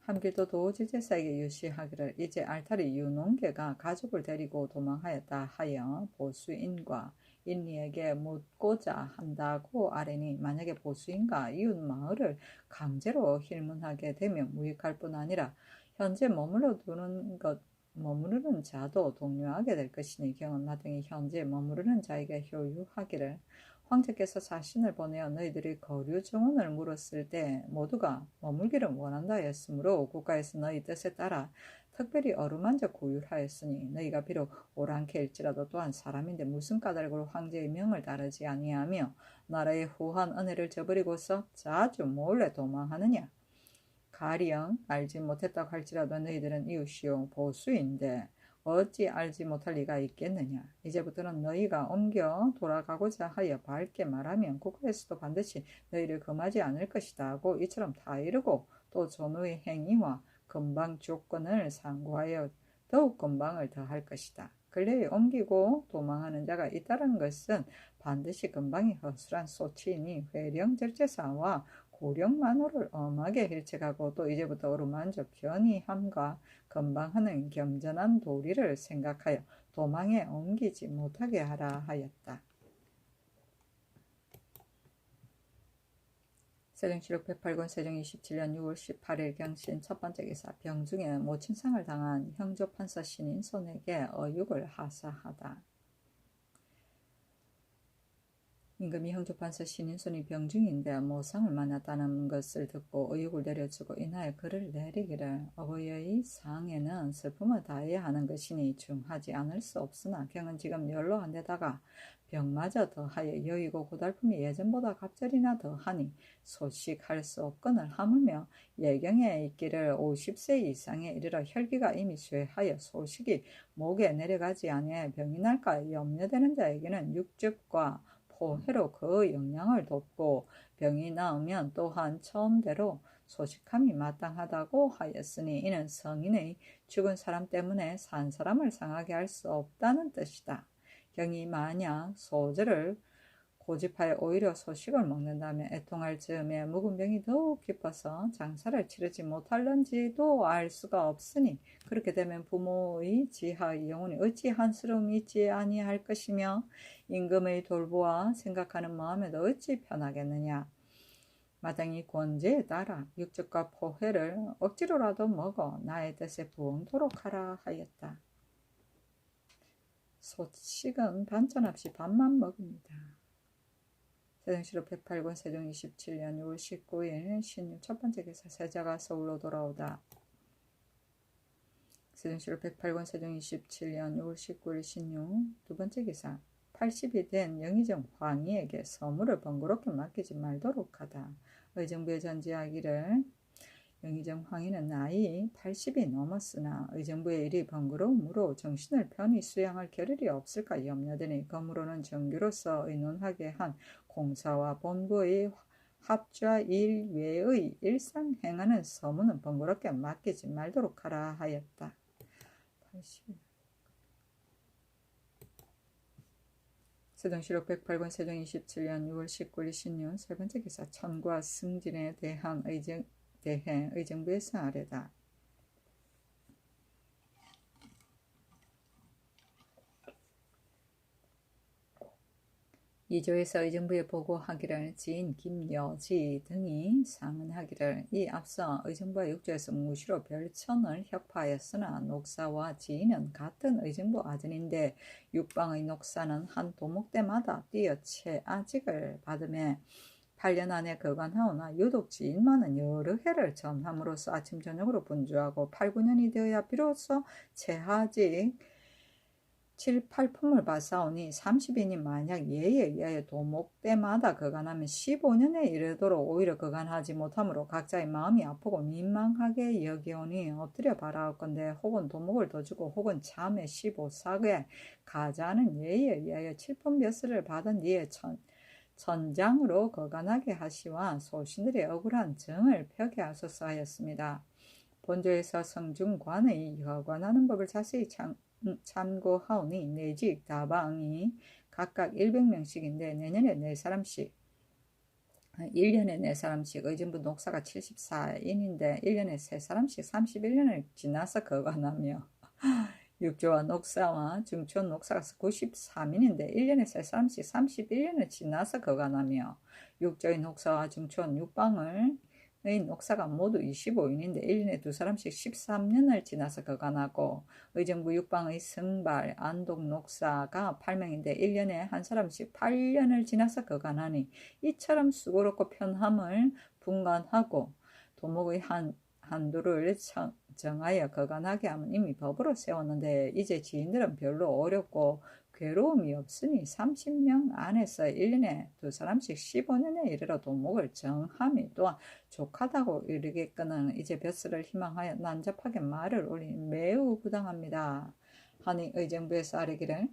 함길도 도지제사에게 유시하기를 이제 알타리 유농계가 가족을 데리고 도망하였다 하여 보수인과 인리에게 묻고자 한다고 아뢰니 만약에 보수인과 이웃 마을을 강제로 힐문하게 되면 무익할 뿐 아니라 현재 머무르는 자도 동요하게 될 것이니 경은 마땅히 현재 머무르는 자에게 효유하기를 황제께서 자신을 보내어 너희들이 거류 정원을 물었을 때 모두가 머물기를 원한다 하였으므로 국가에서 너희 뜻에 따라 특별히 어루만져 구휼하였으니 너희가 비록 오랑캐일지라도 또한 사람인데 무슨 까닭으로 황제의 명을 따르지 아니하며 나라의 후한 은혜를 저버리고서 자주 몰래 도망하느냐. 가령 알지 못했다고 할지라도 너희들은 이웃이요 보수인데 어찌 알지 못할 리가 있겠느냐. 이제부터는 너희가 옮겨 돌아가고자 하여 밝게 말하면 국가에서도 반드시 너희를 금하지 않을 것이다 하고 이처럼 다 이르고 또 전후의 행위와 금방 조건을 상고하여 더욱 금방을 더할 것이다. 근래에 옮기고 도망하는 자가 있다는 것은 반드시 금방이 허술한 소치이니 회령절제사와 고령만호를 엄하게 힐책하고 또 이제부터 어루만져 편의함과 건방하는 겸전한 도리를 생각하여 도망에 옮기지 못하게 하라 하였다. 세종실록 108권 세종 27년 6월 18일 경신 첫 번째 기사. 병중에 모친상을 당한 형조판사 신인 손에게 어육을 하사하다. 임금이 형조판사 신인손이 병중인데 모상을 만났다는 것을 듣고 의욕을 내려주고 인하여 그를 내리기를 어버이의 상에는 슬픔을 다해야 하는 것이니 중하지 않을 수 없으나 경은 지금 연로한 데다가 병마저 더하여 여의고 고달픔이 예전보다 갑절이나 더하니 소식할 수 없거늘 하물며 예경에 있기를 50세 이상에 이르러 혈기가 이미 쇠하여 소식이 목에 내려가지 아니하여 병이 날까 염려되는 자에게는 육즙과 포해로 그 영양을 돕고 병이 나으면 또한 처음대로 소식함이 마땅하다고 하였으니 이는 성인의 죽은 사람 때문에 산 사람을 상하게 할 수 없다는 뜻이다. 경이 만약 소절을 고집하여 오히려 소식을 먹는다면 애통할 즈음에 묵은 병이 더욱 깊어서 장사를 치르지 못할런지도 알 수가 없으니 그렇게 되면 부모의 지하의 영혼이 어찌 한스러움이 있지 아니할 것이며 임금의 돌보아 생각하는 마음에도 어찌 편하겠느냐. 마땅히 권제에 따라 육즙과 포회를 억지로라도 먹어 나의 뜻에 부응토록 하라 하였다. 소식은 반찬 없이 밥만 먹습니다. 세종실록 108권 세종 27년 6월 19일 신유 첫 번째 기사. 세자가 서울로 돌아오다. 세종실록 108권 세종 27년 6월 19일 신유 두 번째 기사. 80이 된 영의정 황희에게 서무를 번거롭게 맡기지 말도록 하다. 의정부에 전지하기를 영의정 황희는 나이 80이 넘었으나 의정부의 일이 번거로우므로 정신을 편히 수양할 겨를이 없을까 염려되니 검으로는 정규로서 의논하게 한 공사와 본부의 합좌 일 외의 일상 행하는 서무는 번거롭게 맡기지 말도록 하라 하였다. 80. 세종실록 108권 세종 27년 6월 19일 신유 세 번째 기사. 천과 승진에 대한 의정부에서 아래다. 이조에서 의정부에 보고하기를 지인 김여지 등이 상언하기를 이 앞서 의정부와 육조에서 무시로 별천을 혁파하였으나 녹사와 지인은 같은 의정부 아전인데 육방의 녹사는 한 도목대마다 뛰어 채아직을 받음에 8년 안에 거간하오나 유독 지인만은 여러 해를 전함으로써 아침 저녁으로 분주하고 8, 9년이 되어야 비로소 채하직 7, 8품을 받사오니 30인이 만약 예에 의하여 도목대마다 거간하면 15년에 이르도록 오히려 거간하지 못하므로 각자의 마음이 아프고 민망하게 여기오니 엎드려 바라옵건대 혹은 도목을 더 주고 혹은 참에 15사그에 가자는 예에 의하여 7품 벼슬을 받은 뒤에 천장으로 거간하게 하시와 소신들의 억울한 정을 펴게 하소서 하였습니다. 본조에서 성중관의 거관하는 법을 자세히 참고하오니 내직 다방이 각각 100명씩인데 내년에 4사람씩 1년에 4사람씩 의정부 녹사가 74인인데 1년에 3사람씩 31년을 지나서 거관하며 육조와 녹사와 중초 녹사가 93인인데 1년에 3사람씩 31년을 지나서 거관하며 육조의 녹사와 중초는 육방을 의 녹사가 모두 25인인데 1년에 2사람씩 13년을 지나서 거간하고 의정부 육방의 승발, 안동 녹사가 8명인데 1년에 한 사람씩 8년을 지나서 거간하니 이처럼 수고롭고 편함을 분간하고 도목의 한도를 정하여 거간하게 하면 이미 법으로 세웠는데 이제 지인들은 별로 어렵고 괴로움이 없으니 30명 안에서 1년에 2사람씩 15년에 이르러 도목을 정함이 또한 족하다고 이르겠거늘 이제 벼슬을 희망하여 난잡하게 말을 올리니 매우 부당합니다 하니 의정부에서 아뢰기를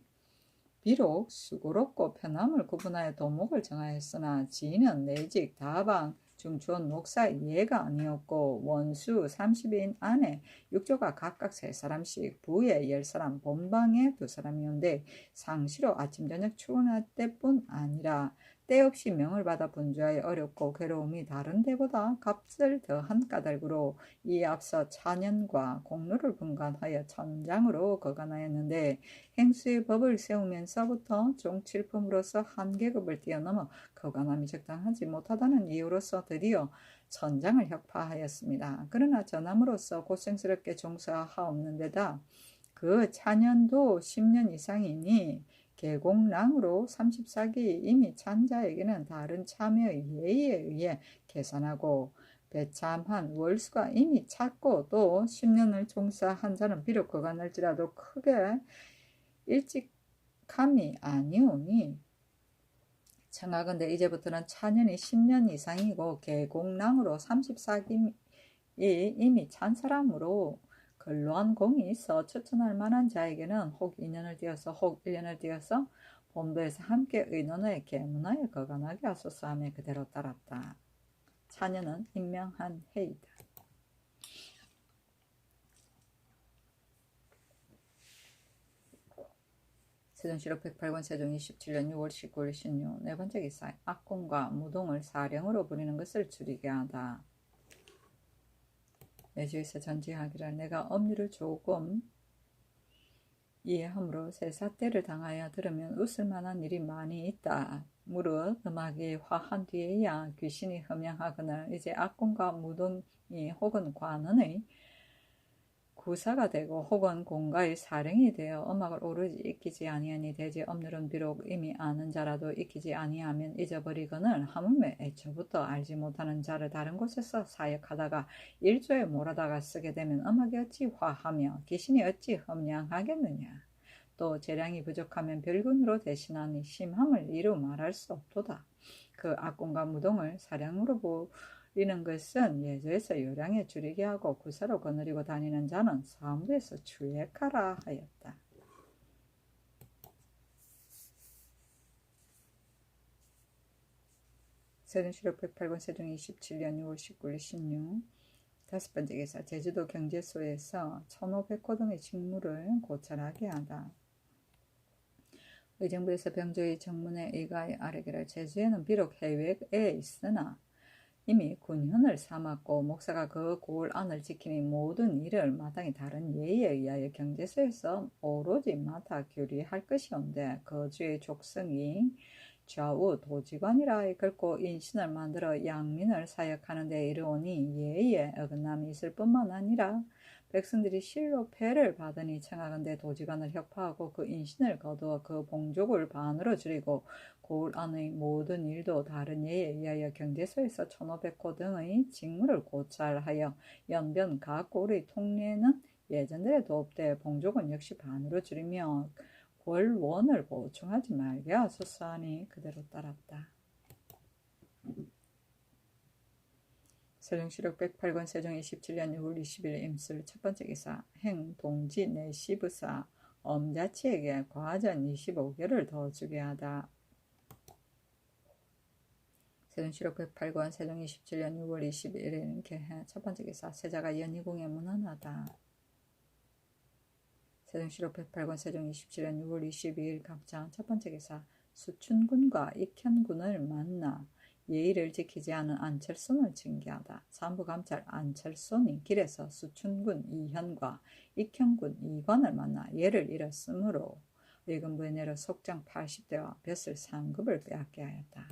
비록 수고롭고 편함을 구분하여 도목을 정하였으나 지인은 내직 다방 중촌 목사 이해가 아니었고 원수 30인 안에 육조가 각각 3사람씩 부에 10사람 본방에 2사람이온데 상시로 아침 저녁 출근할 때뿐 아니라 때없이 명을 받아 분주하여 어렵고 괴로움이 다른 데보다 값을 더한 까닭으로 이에 앞서 차년과 공로를 분간하여 천장으로 거간하였는데 행수의 법을 세우면서부터 종칠품으로서 한계급을 뛰어넘어 거간함이 적당하지 못하다는 이유로서 드디어 천장을 혁파하였습니다. 그러나 전함으로써 고생스럽게 종사하옵는 데다 그 차년도 10년 이상이니 계공랑으로 34기 이미 찬자에게는 다른 참여의 예의에 의해 계산하고 배참한 월수가 이미 찼고 또 10년을 종사한 자는 비록 거간할지라도 크게 일찍함이 아니오니 청하건대 이제부터는 차년이 10년 이상이고 계공랑으로 34기 이미 찬 사람으로 근로한 공이 있어 추천할 만한 자에게는 혹 2년을 띄어서 혹 1년을 띄어서 본부에서 함께 의논하여 계문하여 거간하게 하소서 하며 그대로 따랐다. 차년은 임명한 해이다. 세종시록 108권 세종 27년 6월 19일 16 네 번째 기사 악공과 무동을 사령으로 부리는 것을 줄이게 하다. 내주에서 전지하기를 내가 업률을 조금 이해함으로 세사태를 당하여 들으면 웃을 만한 일이 많이 있다. 무릇 음악이 화한 뒤에야 귀신이 흠양하거늘 이제 악공과 무동이 혹은 관원의 구사가 되고 혹은 공가의 사령이 되어 음악을 오로지 익히지 아니하니 대지 업률은 비록 이미 아는 자라도 익히지 아니하면 잊어버리거늘 하물며 애초부터 알지 못하는 자를 다른 곳에서 사역하다가 일조에 몰아다가 쓰게 되면 음악이 어찌 화하며 귀신이 어찌 흠양하겠느냐. 또 재량이 부족하면 별군으로 대신하니 심함을 이루 말할 수 없도다. 그 악공과 무동을 사령으로 부리는 것은 예조에서 요량에 줄이게 하고 구사로 거느리고 다니는 자는 사무에서 출액하라 하였다. 세종시록 108권 세종 27년 6월 19일 16 다섯 번째 기사 제주도 경제소에서 1500호 등의 직무를 고찰하게 하다. 의정부에서 병조의 정문에 의가에 아뢰기를 제주에는 비록 해외에 있으나 이미 군현을 삼았고 목사가 그 고을 안을 지키니 모든 일을 마땅히 다른 예의에 의하여 경제소에서 오로지 맡아 규리할 것이온데 거주의 족성이 좌우 도지관이라 걸고 인신을 만들어 양민을 사역하는 데 이르오니 예의에 어긋남이 있을 뿐만 아니라 백성들이 실로 패를 받으니 청하건대 도지관을 혁파하고 그 인신을 거두어 그 봉족을 반으로 줄이고 고을 안의 모든 일도 다른 예에 의하여 경제소에서 1500호 등의 직무를 고찰하여 연변 각 고을의 통례는 예전대로 도읍되 봉족은 역시 반으로 줄이며 월원을 보충하지 말게 하소서 하니 그대로 따랐다. 세종시록 108권 세종 27년 6월 20일 임술 첫 번째 기사 행동지 내시부사 엄자치에게 과전 25개를 더 주게 하다. 세종시록 108권 세종 27년 6월 21일 개해 첫 번째 기사 세자가 연희궁에 문안하다. 세종시록 108권 세종 27년 6월 22일 갑장 첫 번째 기사 수춘군과 익현군을 만나 예의를 지키지 않은 안철손을 징계하다. 산부감찰 안철손이 길에서 수춘군 이현과 익현군 이관을 만나 예를 잃었으므로 의금부에 내려 속장 80대와 벼슬 상급을 빼앗게 하였다.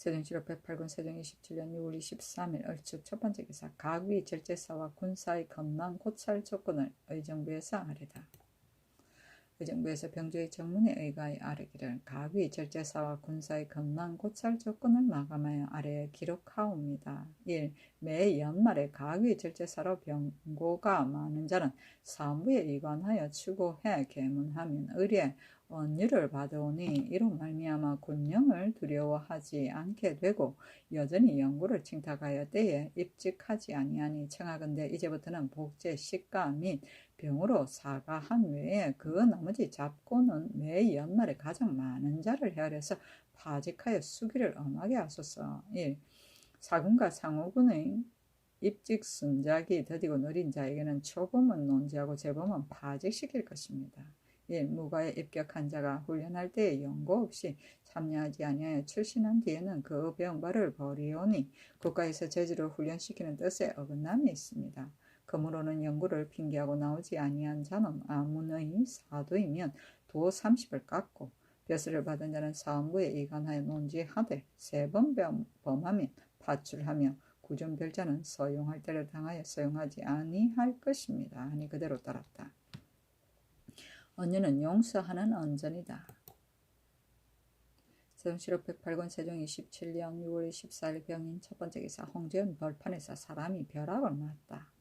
세종시록 108권 세종 27년 6월 23일 얼축 첫 번째 기사 각위 절제사와 군사의 건망 고찰 조건을 의정부에서 아뢰다. 의정부에서 병조의 정문에 의가에 아뢰기를 각위 절제사와 군사의 건망 고찰 조건을 마감하여 아래에 기록하옵니다. 1. 매 연말에 각위 절제사로 병고가 많은 자는 사무에 이관하여 추고해 계문하면 의례 언유를 받아오니 이로 말미암아 군령을 두려워하지 않게 되고 여전히 영구를 칭탁하여 때에 입직하지 아니하니 청하건대 이제부터는 복제 시가 및 병으로 사가한 외에 그 나머지 잡고는 매 연말에 가장 많은 자를 헤아려서 파직하여 수기를 엄하게 하소서. 1. 사군과 상호군의 입직 순작이 더디고 느린 자에게는 초범은 논지하고 재범은 파직시킬 것입니다. 1. 무과에 입격한 자가 훈련할 때에 연고 없이 참여하지 아니하여 출신한 뒤에는 그 병바를 버리오니 국가에서 제지로 훈련시키는 뜻에 어긋남이 있습니다. 그러므로는 연구를 핑계하고 나오지 아니한 자는 아문의 사도이면 도 30을 깎고 벼슬을 받은 자는 사원부에 이관하여 논지하되 3번 범하면 파출하며 구전별자는 서용할 때를 당하여 서용하지 아니할 것입니다. 아니 그대로 따랐다. 언유는 용서하는 언전이다. 세종실록 108권 세종 27년 6월 24일 병인 첫 번째 기사 홍제원 벌판에서 사람이 벼락을 맞다.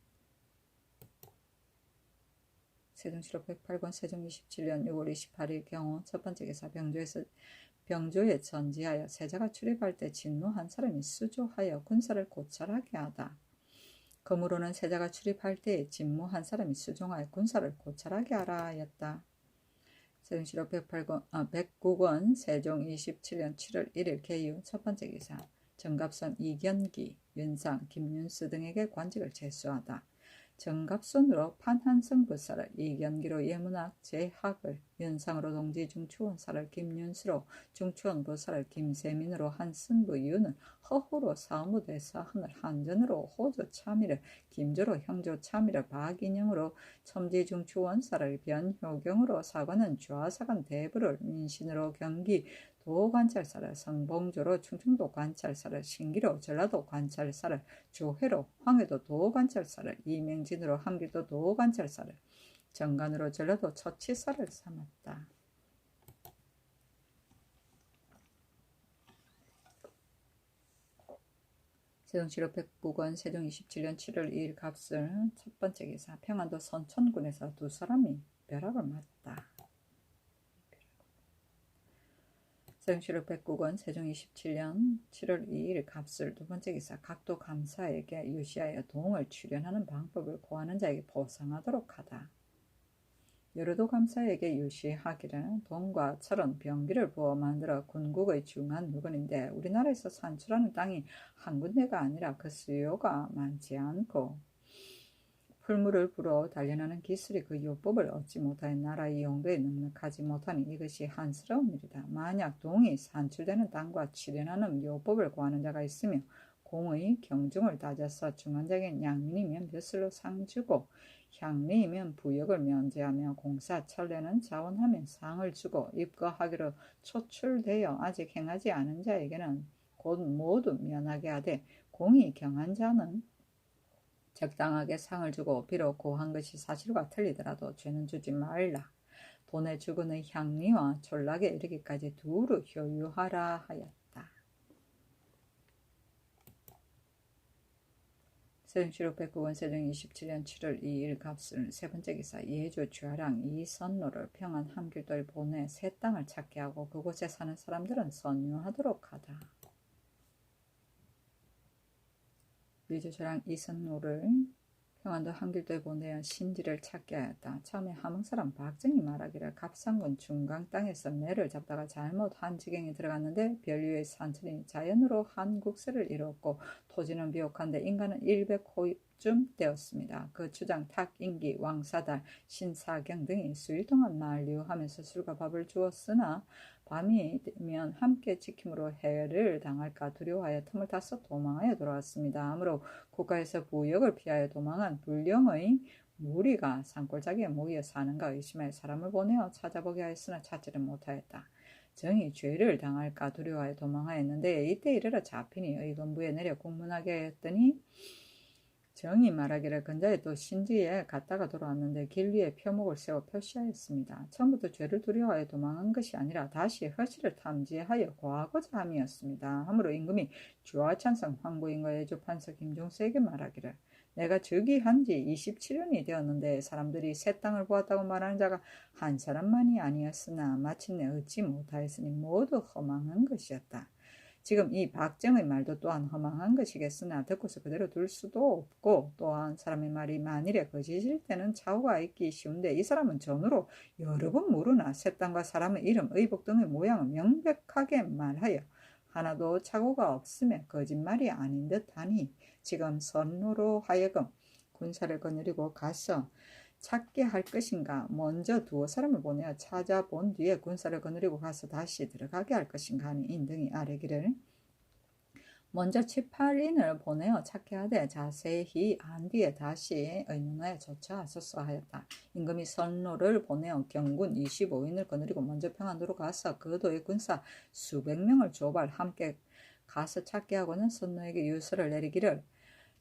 세종실록 108권 세종 27년 6월 28일 경우 첫 번째 기사 병조에 전지하여 세자가 출입할 때 진노한 사람이 수조하여 군사를 고찰하게 하다. 그러므로는 세자가 출입할 때에 진무한 사람이 수종하여 군사를 고찰하게 하라 하였다. 세종실록 109권 세종 27년 7월 1일 개유 첫 번째 기사 정갑선 이견기, 윤상, 김윤수 등에게 관직을 제수하다. 정갑선으로 판한성 부사를, 이견기로 예문학 제학을, 윤상으로 동지 중추원사를, 김윤수로 중추원 부사를, 김세민으로 한승부 유는, 허후로 사무 대사하늘, 한전으로 호조 참의를, 김조로 형조 참의를, 박인영으로 첨지 중추원사를, 변효경으로 사관은 좌사관 대부를, 민신으로 경기 도관찰사를, 성봉조로 충청도 관찰사를, 신기로 전라도 관찰사를, 조회로 황해도 도관찰사를, 이명진으로 함길도 도관찰사를, 정관으로 전라도 처치사를 삼았다. 세종실록 109권 세종 27년 7월 2일 갑술 첫 번째 기사 평안도 선천군에서 두 사람이 벼락을 맞다. 세종실록 109권 세종 27년 7월 2일 갑술 두 번째 기사 각도 감사에게 유시하여 동을 출연하는 방법을 고하는 자에게 보상하도록 하다. 여러도 감사에게 유시하기를 동과 철은 병기를 부어 만들어 군국의 중한 물건인데 우리나라에서 산출하는 땅이 한 군데가 아니라 그 수요가 많지 않고 풀물을 불어 단련하는 기술이 그 요법을 얻지 못하여 나라의 용도에 넉넉하지 못하니 이것이 한스러운 일이다. 만약 동이 산출되는 땅과 출연하는 요법을 구하는 자가 있으며 공의 경중을 따져서 중한자에게 양민이면 벼슬로 상 주고 향리이면 부역을 면제하며 공사 천례는 자원하면 상을 주고 입거하기로 초출되어 아직 행하지 않은 자에게는 곧 모두 면하게 하되 공이 경한 자는 적당하게 상을 주고 비록 고한 것이 사실과 틀리더라도 죄는 주지 말라. 돈의 주군의 향리와 졸락에 이르기까지 두루 효유하라 하였다. 세종실록 109권 세종 27년 7월 2일 갑술 세 번째 기사 예조 주하랑 이선로를 평안 함길도에 보내 새 땅을 찾게 하고 그곳에 사는 사람들은 선유하도록 하다. 예조 주하랑 이선로를 평안도 함길도에 보내어 신지를 찾게 하였다. 처음에 함흥사람 박정희 말하기를 갑상군 중강 땅에서 매를 잡다가 잘못 한 지경에 들어갔는데 별위의 산천이 자연으로 한 국세를 이루었고 토지는 비옥한데 인간은 100호쯤 되었습니다. 그 주장 탁, 인기, 왕사달, 신사경 등이 수일 동안 만류하면서 술과 밥을 주었으나 밤이 되면 함께 지킴으로 해를 당할까 두려워하여 틈을 타서 도망하여 돌아왔습니다. 아무로 국가에서 부역을 피하여 도망한 불령의 무리가 산골짜기에 모여 사는가 의심하여 사람을 보내어 찾아보게 하였으나 찾지를 못하였다. 정이 죄를 당할까 두려워하여 도망하였는데 이때 이르러 잡히니 의금부에 내려 공문하게 하였더니 정이 말하기를 근자에 또 신지에 갔다가 돌아왔는데 길 위에 표목을 세워 표시하였습니다. 처음부터 죄를 두려워하여 도망한 것이 아니라 다시 허실을 탐지하여 고하고자 함이었습니다. 하므로 임금이 주하찬성 황부인과 예조판서 김종수에게 말하기를 내가 즉위한 지 27년이 되었는데 사람들이 새 땅을 보았다고 말하는 자가 한 사람만이 아니었으나 마침내 얻지 못하였으니 모두 허망한 것이었다. 지금 이 박정의 말도 또한 허망한 것이겠으나 듣고서 그대로 둘 수도 없고, 또한 사람의 말이 만일에 거짓일 때는 차후가 있기 쉬운데 이 사람은 전으로 여러 번 물으나 새 땅과 사람의 이름, 의복 등의 모양을 명백하게 말하여 하나도 착오가 없음에 거짓말이 아닌 듯하니 지금 선로로 하여금 군사를 거느리고 가서 찾게 할 것인가, 먼저 두어 사람을 보내어 찾아본 뒤에 군사를 거느리고 가서 다시 들어가게 할 것인가 하니 인등이 아뢰기를 먼저 7~8인을 보내어 찾게 하되 자세히 안 뒤에 다시 의논하여 조처하소서 하였다. 임금이 선로를 보내어 경군 25인을 거느리고 먼저 평안도로 가서 그 도의 군사 수백 명을 조발 함께 가서 찾게 하고는 선로에게 유서를 내리기를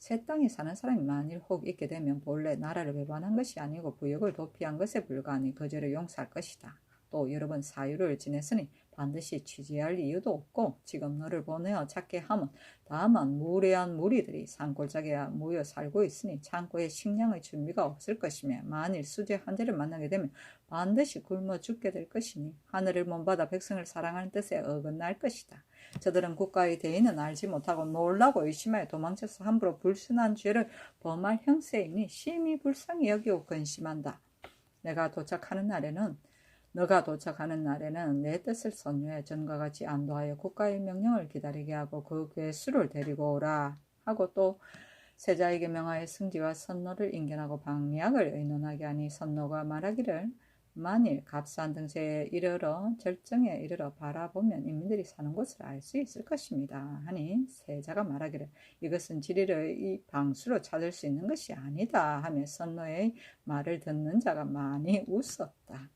새 땅에 사는 사람이 만일 혹 있게 되면 본래 나라를 배반한 것이 아니고 부역을 도피한 것에 불과하니 그 죄를 용서할 것이다. 또 여러 번 사유를 지냈으니 반드시 취지할 이유도 없고 지금 너를 보내어 찾게 하면 다만 무례한 무리들이 산골짜기에 모여 살고 있으니 창고에 식량의 준비가 없을 것이며 만일 수재 한재를 만나게 되면 반드시 굶어 죽게 될 것이니 하늘을 먼받아 백성을 사랑하는 뜻에 어긋날 것이다. 저들은 국가의 대의는 알지 못하고 놀라고 의심하여 도망쳐서 함부로 불순한 죄를 범할 형세이니 심히 불쌍히 여기고 근심한다. 너가 도착하는 날에는 내 뜻을 선유해 전과 같이 안도하여 국가의 명령을 기다리게 하고 그 괴수를 데리고 오라 하고 또 세자에게 명하여 승지와 선로를 인견하고 방미약을 의논하게 하니 선로가 말하기를 만일 값싼 등세에 이르러 절정에 이르러 바라보면 인민들이 사는 곳을 알 수 있을 것입니다 하니 세자가 말하기를 이것은 지리를 이 방수로 찾을 수 있는 것이 아니다 하며 선로의 말을 듣는 자가 많이 웃었다.